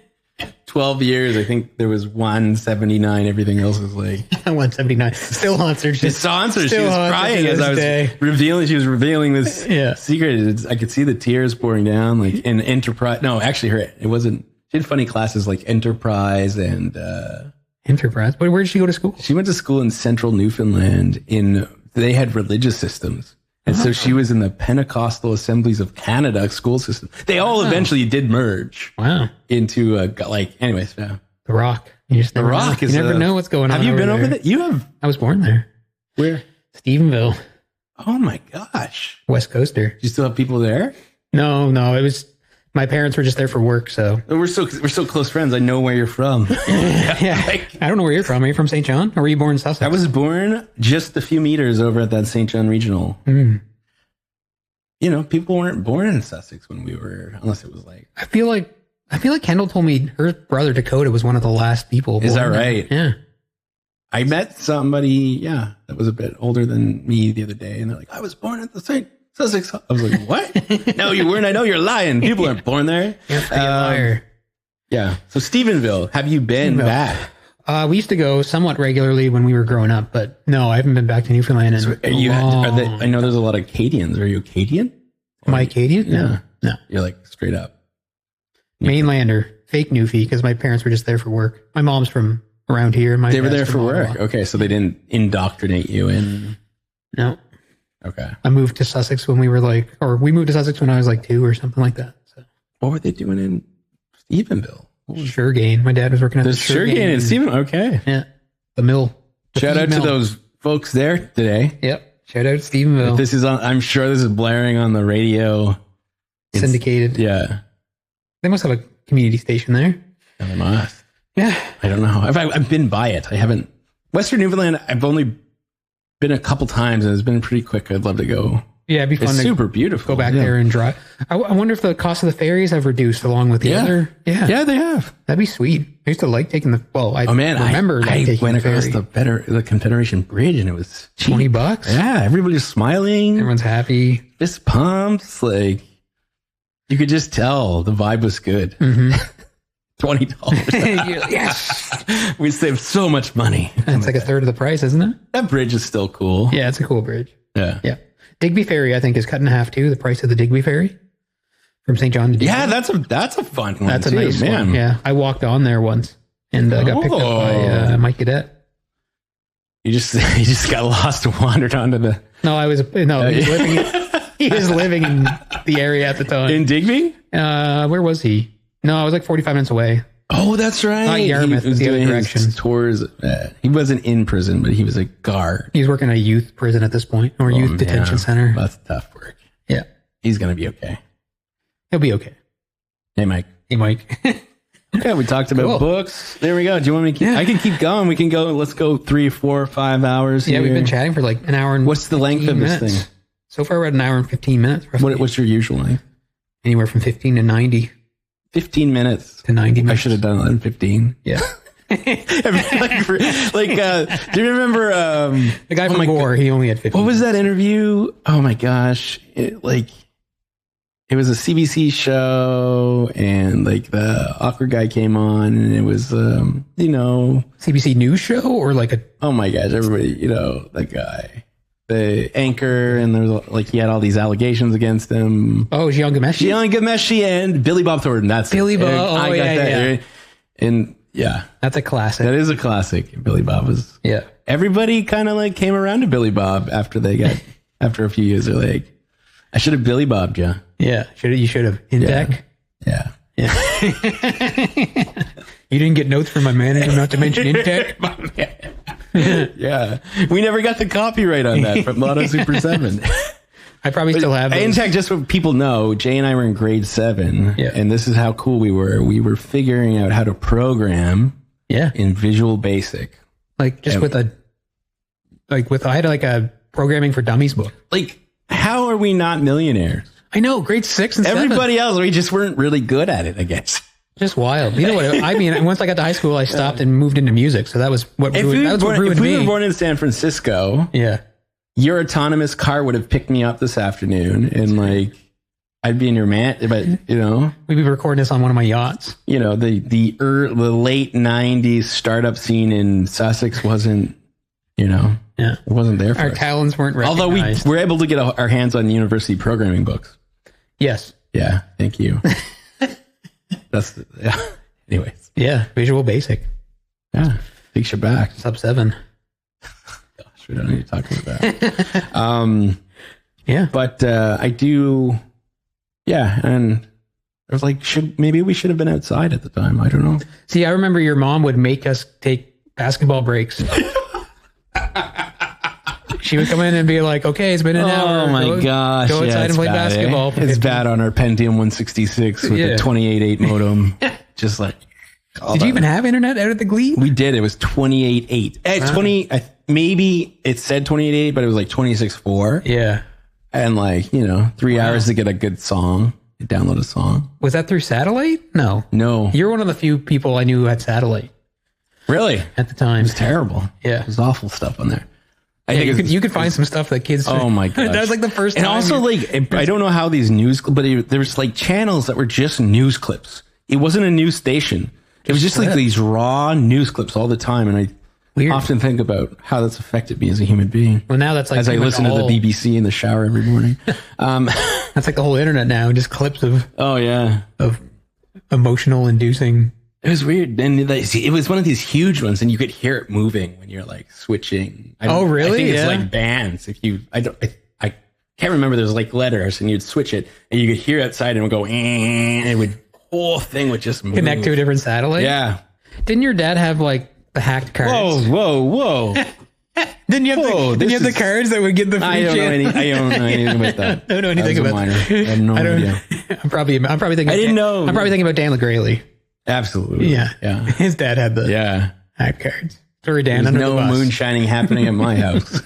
12 years. I think there was 179. Everything else was like 179. Still haunts her. She was crying as I was revealing. She was revealing this secret. I could see the tears pouring down. Like in Enterprise. No, actually, it wasn't. She had funny classes like Enterprise and Enterprise. But where did she go to school? She went to school in Central Newfoundland. They had religious systems. And so she was in the Pentecostal Assemblies of Canada school system. They all eventually did merge. Wow. Into anyways. The Rock. You just The never Rock know. is You never know what's going on. Have you been over there? You have. I was born there. Where? Stephenville. Oh my gosh. West Coaster. Do you still have people there? No. It was my parents were just there for work. So We're so close friends. I know where you're from. yeah. I don't know where you're from. Are you from St. John? Or were you born in Sussex? I was born just a few meters over at that St. John Regional. Mm. You know, people weren't born in Sussex when we were, unless it was like. I feel like Kendall told me her brother Dakota was one of the last people. Is that born there. right? Yeah. I met somebody, that was a bit older than me the other day, and they're like, I was born at the St. Sussex. I was like, what? No, you weren't. I know you're lying. People aren't born there. You're a liar. Yeah. So Stephenville, have you been back? We used to go somewhat regularly when we were growing up, but no, I haven't been back to Newfoundland in I know there's a lot of Acadians. Are you Acadian? Am I Acadian? Yeah. No. You're like straight up. Mainlander, fake Newfie, because my parents were just there for work. My mom's from around here. They were there for work. Okay, so they didn't indoctrinate you in. No. Okay. I moved to Sussex when we moved to Sussex when I was like 2 or something like that. So. What were they doing in Stephenville? Sugarcane. My dad was working at the Sugarcane in Stephenville. Okay. Yeah. The mill. Shout out to those folks there today. Yep. Shout out to Stephenville. This is on. I'm sure this is blaring on the radio. Syndicated. Yeah. They must have a community station there. They must. Yeah. I don't know. I've been by it. I haven't. Western Newfoundland, I've only been a couple times and it's been pretty quick. I'd love to go. Yeah, it'd be fun. It's to super beautiful. Go back there and drive. I wonder if the cost of the ferries have reduced along with the other. Yeah. Yeah, they have. That'd be sweet. I used to like taking the. Well, I remember I taking went the across ferry. the Confederation Bridge and it was cheap. $20. Yeah, everybody's smiling. Everyone's happy. Fist pumps. Like you could just tell the vibe was good. Mm-hmm. $20. Yes. We saved so much money. It's like a third of the price, isn't it? That bridge is still cool. Yeah, it's a cool bridge. Yeah. Yeah. Digby Ferry, I think, is cut in half too. The price of the Digby Ferry from St. John to Digby. Yeah, that's a fun one. That's a too, nice man. one. Yeah, I walked on there once and got picked up by Mike Cadet. You just got lost and wandered onto the. He was living in the area at the time. In Digby? Where was he? No, I was like 45 minutes away. Oh, that's right. Not Yarmouth, he was the other doing direction. his tours. He wasn't in prison, but he was a guard. He's working at a youth prison at this point, or youth detention center. That's tough work. Yeah. He's going to be okay. He'll be okay. Hey, Mike. Okay, we talked about books. There we go. Do you want me to keep? I can keep going. We can go. Let's go 3, 4, 5 hours. Yeah, we've been chatting for like an hour and. What's the length of this thing? So far, we're at an hour and 15 minutes. What's your usual length? Anywhere from 15 to 90. 15 minutes to 90 minutes. I should have done it in 15. Yeah. Do you remember the guy from Gore? He only had 15. What was that interview? Oh my gosh! It was a CBC show, and like the awkward guy came on, and it was CBC News show or like a. Oh my gosh! Everybody, that guy. The anchor, and there's he had all these allegations against him. Oh, Jian Ghomeshi and Billy Bob Thornton. That's Billy Bob. I got that. And yeah, that's a classic. That is a classic. Billy Bob was. Yeah. Everybody kind of came around to Billy Bob after after a few years. They're like, I should have Billy Bobbed you. Yeah, you should have. Intech. Yeah. You didn't get notes from my manager not to mention Intech. Yeah, we never got the copyright on that from Lotto Super 7. I probably still have those. Intech, just so people know, Jay and I were in grade 7, and this is how cool we were. We were figuring out how to program in Visual Basic. I had a programming for dummies book. How are we not millionaires? I know, grade 6 and 7. Everybody else, we just weren't really good at it, I guess. Just wild. You know what? I mean, once I got to high school, I stopped and moved into music. So that was what ruined me. If we were born in San Francisco, your autonomous car would have picked me up this afternoon, and I'd be in your but we'd be recording this on one of my yachts. The late '90s startup scene in Sussex wasn't, it wasn't there for our us. talents weren't recognized. Although we were able to get our hands on university programming books. Yes. Yeah. Thank you. Anyways. Yeah. Visual Basic. Yeah. Takes you back. Sub 7. Gosh, we don't need to talk about that. Yeah. But I do. Yeah. And I was like, maybe we should have been outside at the time. I don't know. See, I remember your mom would make us take basketball breaks. She would come in and be like, okay, it's been an hour. Oh my gosh. Go outside and play basketball. It's bad on our Pentium 166 with the 28.8 modem. Just like. Did you even have internet out at the Glebe? We did. It was 28.8. 20, maybe it said 28.8, but it was like 26.4. Yeah. And like, 3 hours to get a good song. Download a song. Was that through satellite? No. You're one of the few people I knew who had satellite. Really? At the time. It was terrible. Yeah. It was awful stuff on there. You could find some stuff that kids. Oh my god, that was like the first time. And also, I don't know how these there was like channels that were just news clips. It wasn't a news station. It was just like these raw news clips all the time, and I often think about how that's affected me as a human being. Well, now that's like as I listen to the BBC in the shower every morning. That's like the whole internet now, just clips of of emotional inducing. It was weird. And it was one of these huge ones, and you could hear it moving when you're like switching. Oh, really? I think it's like bands. If you, I can't remember. There's like letters, and you'd switch it, and you could hear outside, and it would go, and it would, whole thing would just move. Connect to a different satellite. Yeah. Didn't your dad have like the hacked cards? Whoa. Didn't you have the cards that would get the free I don't know anything about that. I don't know anything about that. I have no idea. I'm probably thinking. I didn't know. I'm probably thinking about Dan LeGraley. Absolutely. Yeah. His dad had the hack cards. Sorry, Dan. There's no moonshining happening at my house.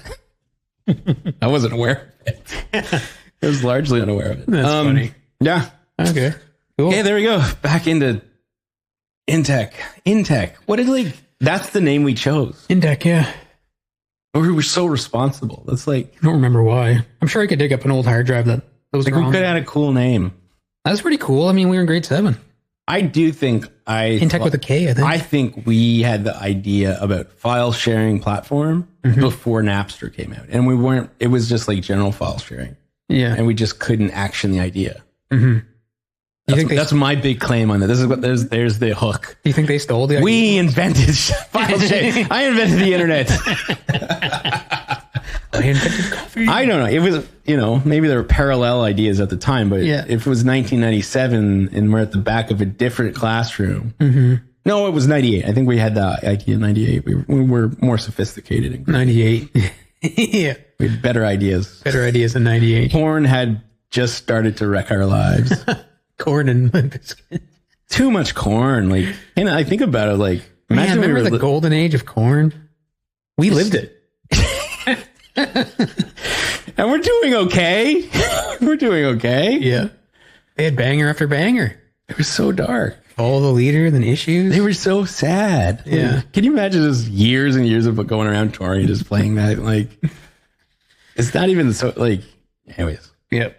I wasn't aware of it. I was largely unaware of it. That's funny. Yeah. Okay. Cool. Okay, there we go. Back into Intech. What did that's the name we chose. Intech, yeah. We were so responsible. That's like, I don't remember why. I'm sure I could dig up an old hard drive that was wrong. We could have had a cool name. That's pretty cool. I mean, we were in grade 7. I do think Intech with a K, I think. I think we had the idea about file sharing platform before Napster came out. And it was just like general file sharing. Yeah. And we just couldn't action the idea. Mm-hmm. That's my big claim on it. This is what there's the hook. Do you think they stole the idea? We invented file sharing. I invented the internet. I invented coffee. I don't know. It was, maybe there were parallel ideas at the time, but if it was 1997 and we're at the back of a different classroom. Mm-hmm. No, it was 98. I think we had the idea in 98. We were more sophisticated. 98. Yeah. We had better ideas. Better ideas in 98. Porn had just started to wreck our lives. Corn and biscuit. Too much corn. And I think about it, imagine remember the golden age of corn? We lived it. And we're doing okay. We're doing okay. Yeah. They had banger after banger. It was so dark. Follow the leader, then issues. They were so sad. Yeah. Can you imagine just years and years of going around touring just playing that? It's not even so anyways. Yep.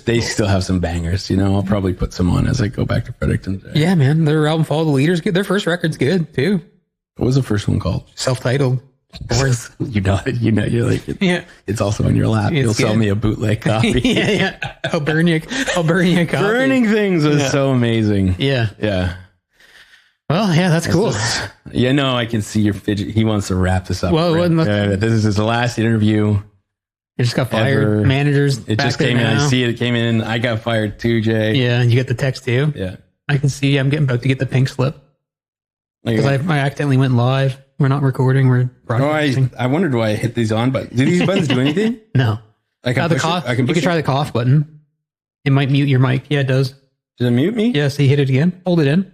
They still have some bangers, I'll probably put some on as I go back to Fredericton today. Yeah, man. Their album Follow the Leader's good. Their first record's good too. What was the first one called? Self-titled. You're like, it's also in your lap. You'll sell me a bootleg copy. Yeah. I'll burn you a copy. Burning things was so amazing. Yeah. Yeah. Well, yeah, that's cool. I can see your fidget. He wants to wrap this up. Well, this is his last interview. It just got fired. Managers. It just came in. I see it. It came in. I got fired too, Jay. Yeah. You get the text too. Yeah. I can see I'm about to get the pink slip. Because I accidentally went live. We're not recording. We're broadcasting. I wondered why I hit these on, but do these buttons do anything? No. I can push cough. it? I can push you can try the cough button. It might mute your mic. Yeah, it does. Does it mute me? Yeah, so you hit it again. Hold it in.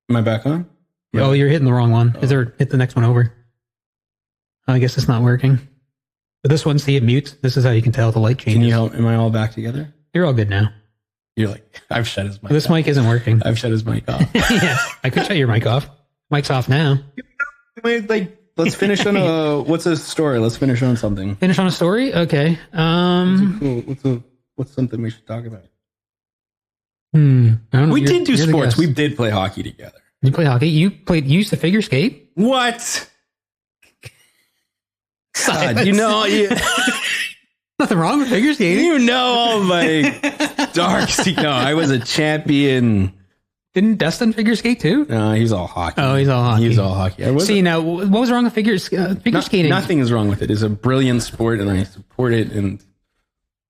Am I back on? Yeah. Oh, you're hitting the wrong one. Is there? Hit the next one over. I guess it's not working. But this one, see, it mutes. This is how you can tell the light changes. Can you help? Am I all back together? You're all good now. You're like, I've shut his mic This mic isn't working. I've shut his mic off. Yeah, I could shut your mic off. Mic's off now. Let's finish on what's a story? Let's finish on something. Finish on a story? Okay. What's something we should talk about? I don't know. We did do sports. We did play hockey together. You play hockey? You used to figure skate? What? God, nothing wrong with figure skating. All my dark secrets. No, I was a champion. Didn't Dustin figure skate too? No, he's all hockey. Oh, he's all hockey. He's all hockey. See, now, what was wrong with figure skating? Nothing is wrong with it. It's a brilliant sport, and I support it. And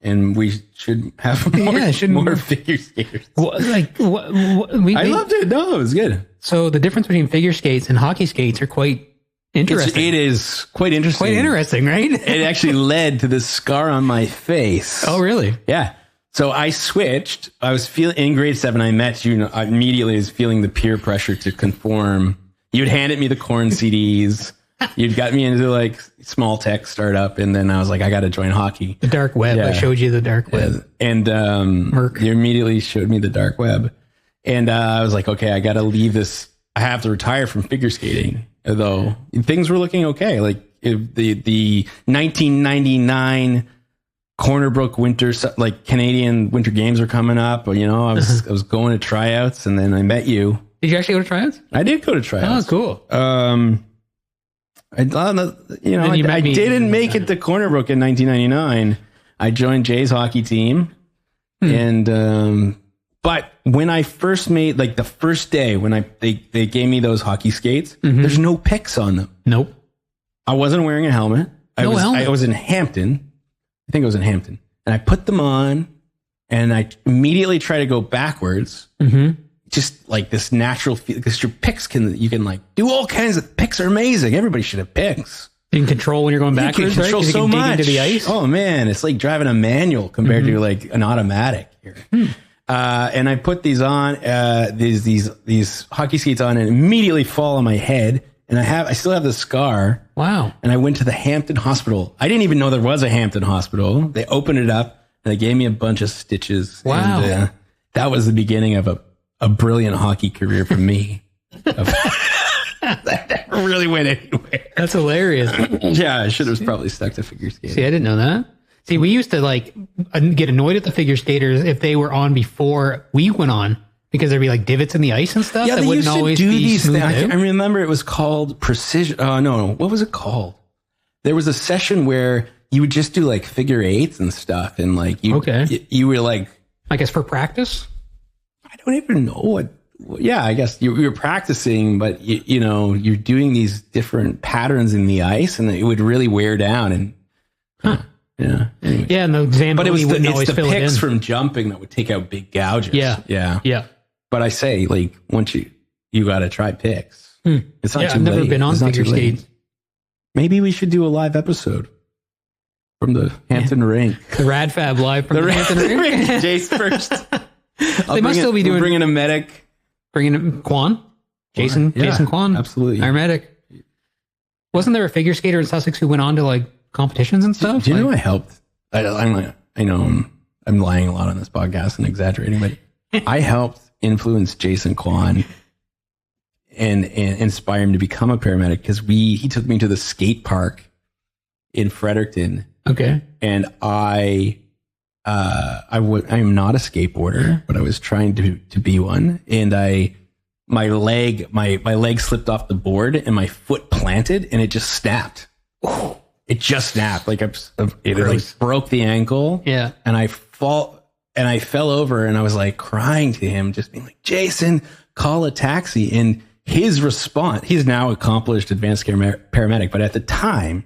and we should have more figure skaters. I loved it. No, it was good. So the difference between figure skates and hockey skates are quite interesting. It is quite interesting. Quite interesting, right? It actually led to the scar on my face. Oh, really? Yeah. So I switched. I was in grade 7. I met you. I immediately was feeling the peer pressure to conform. You'd handed me the Korn CDs. You'd got me into like small tech startup, and then I was like, I got to join hockey. The dark web. Yeah. I showed you the dark web. And you immediately showed me the dark web, and I was like, okay, I got to leave this. I have to retire from figure skating. Though things were looking okay, like the 1999 Corner Brook winter, like Canadian Winter Games are coming up. I was going to tryouts, and then I met you. Did you actually go to tryouts? I did go to tryouts. Oh, cool. I didn't make it to Corner Brook in 1999. I joined Jay's hockey team, and but when I first made, like the first day when they gave me those hockey skates, there's no picks on them. Nope. I wasn't wearing a helmet. I was in Hampton. I think it was in Hampton, and I put them on, and I immediately try to go backwards. Just like this natural feel, because your picks you can like do all kinds of picks are amazing. Everybody should have picks. You can control when you're going backwards, you can control right? so you can much dig into the ice. Oh man, it's like driving a manual compared to like an automatic here. And I put these on, these hockey skates on, and immediately fall on my head. And I still have the scar. Wow. And I went to the Hampton Hospital. I didn't even know there was a Hampton Hospital. They opened it up and they gave me a bunch of stitches. Wow. And, that was the beginning of a brilliant hockey career for me. That never really went anywhere. That's hilarious. Yeah, I should have probably stuck to figure skating. See, I didn't know that. See, we used to like get annoyed at the figure skaters if they were on before we went on, because there'd be like divots in the ice and stuff. Yeah, that they wouldn't used to always do be these things. I remember it was called precision. No, what was it called? There was a session where you would just do like figure eights and stuff, and like you were like, I guess for practice. I don't even know what. Yeah, I guess you're practicing, but you're doing these different patterns in the ice, and it would really wear down. And yeah, anyway. Yeah, and the Zamboni but it's the picks from jumping that would take out big gouges. Yeah. But I say, like, once you got to try picks. It's not too I've never late. been on figure skates. Maybe we should do a live episode from the Hampton Rink. The Rad Fab live from the Hampton Rink. Jace first. They must still be doing. Bringing a medic. Bringing in Kwan. Jason Kwan. Absolutely. Our medic. Wasn't there a figure skater in Sussex who went on to like competitions and stuff? Do you know I helped? I know I'm lying a lot on this podcast and exaggerating, but I helped influence Jason Kwan and inspire him to become a paramedic, because he took me to the skate park in Fredericton. Okay. And I am not a skateboarder, but I was trying to be one. And my leg slipped off the board and my foot planted and it just snapped. It just snapped. Like it like broke the ankle. Yeah. And I fell over and I was like crying to him, just being like, Jason, call a taxi. And his response, he's now accomplished advanced care paramedic, but at the time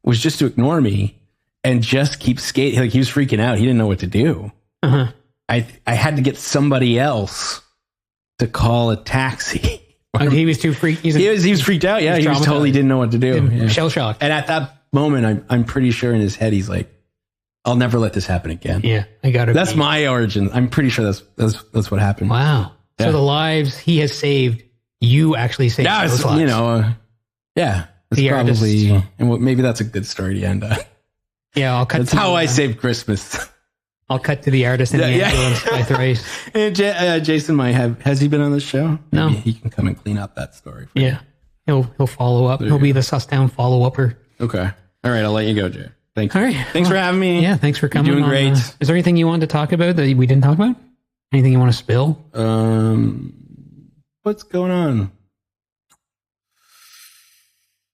was just to ignore me and just keep skating. Like he was freaking out. He didn't know what to do. Uh-huh. I had to get somebody else to call a taxi. He was too freaked. He was freaked out. Yeah, he totally didn't know what to do. Yeah. Shell shocked. And at that moment, I'm pretty sure in his head he's like, "I'll never let this happen again." Yeah, I got it. That's my origin. I'm pretty sure that's what happened. Wow. Yeah. So the lives he has saved, you actually saved those lives. Yeah. It's probably, and maybe that's a good story to end on. Yeah, I'll cut. That's how I saved Christmas. I'll cut to the artist in the ambulance by Thrice. And Jason has he been on this show? No. Maybe he can come and clean up that story. Yeah. He'll follow up. He'll be the Susstown follow-upper. Okay. All right. I'll let you go, Jay. Thanks. All right. Thanks for having me. Yeah. Thanks for coming. You're doing great. Is there anything you wanted to talk about that we didn't talk about? Anything you want to spill? What's going on?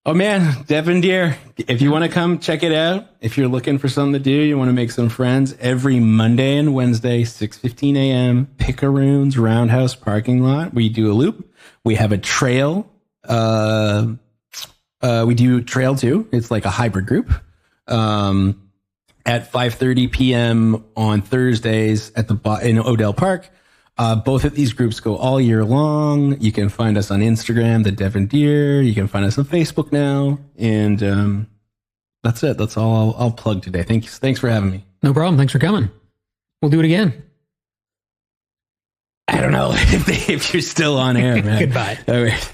Oh man, Devon Deer. If you want to come check it out, if you're looking for something to do, you want to make some friends, every Monday and Wednesday, 6:15 a.m., Picaroon's Roundhouse parking lot. We do a loop. We have a trail. We do trail too. It's like a hybrid group. And at 5:30 p.m. on Thursdays at in Odell Park. Both of these groups go all year long. You can find us on Instagram, the Devon Deer. You can find us on Facebook now. And that's it. That's all I'll plug today. Thanks for having me. No problem. Thanks for coming. We'll do it again. I don't know if you're still on air, man. Goodbye. All right.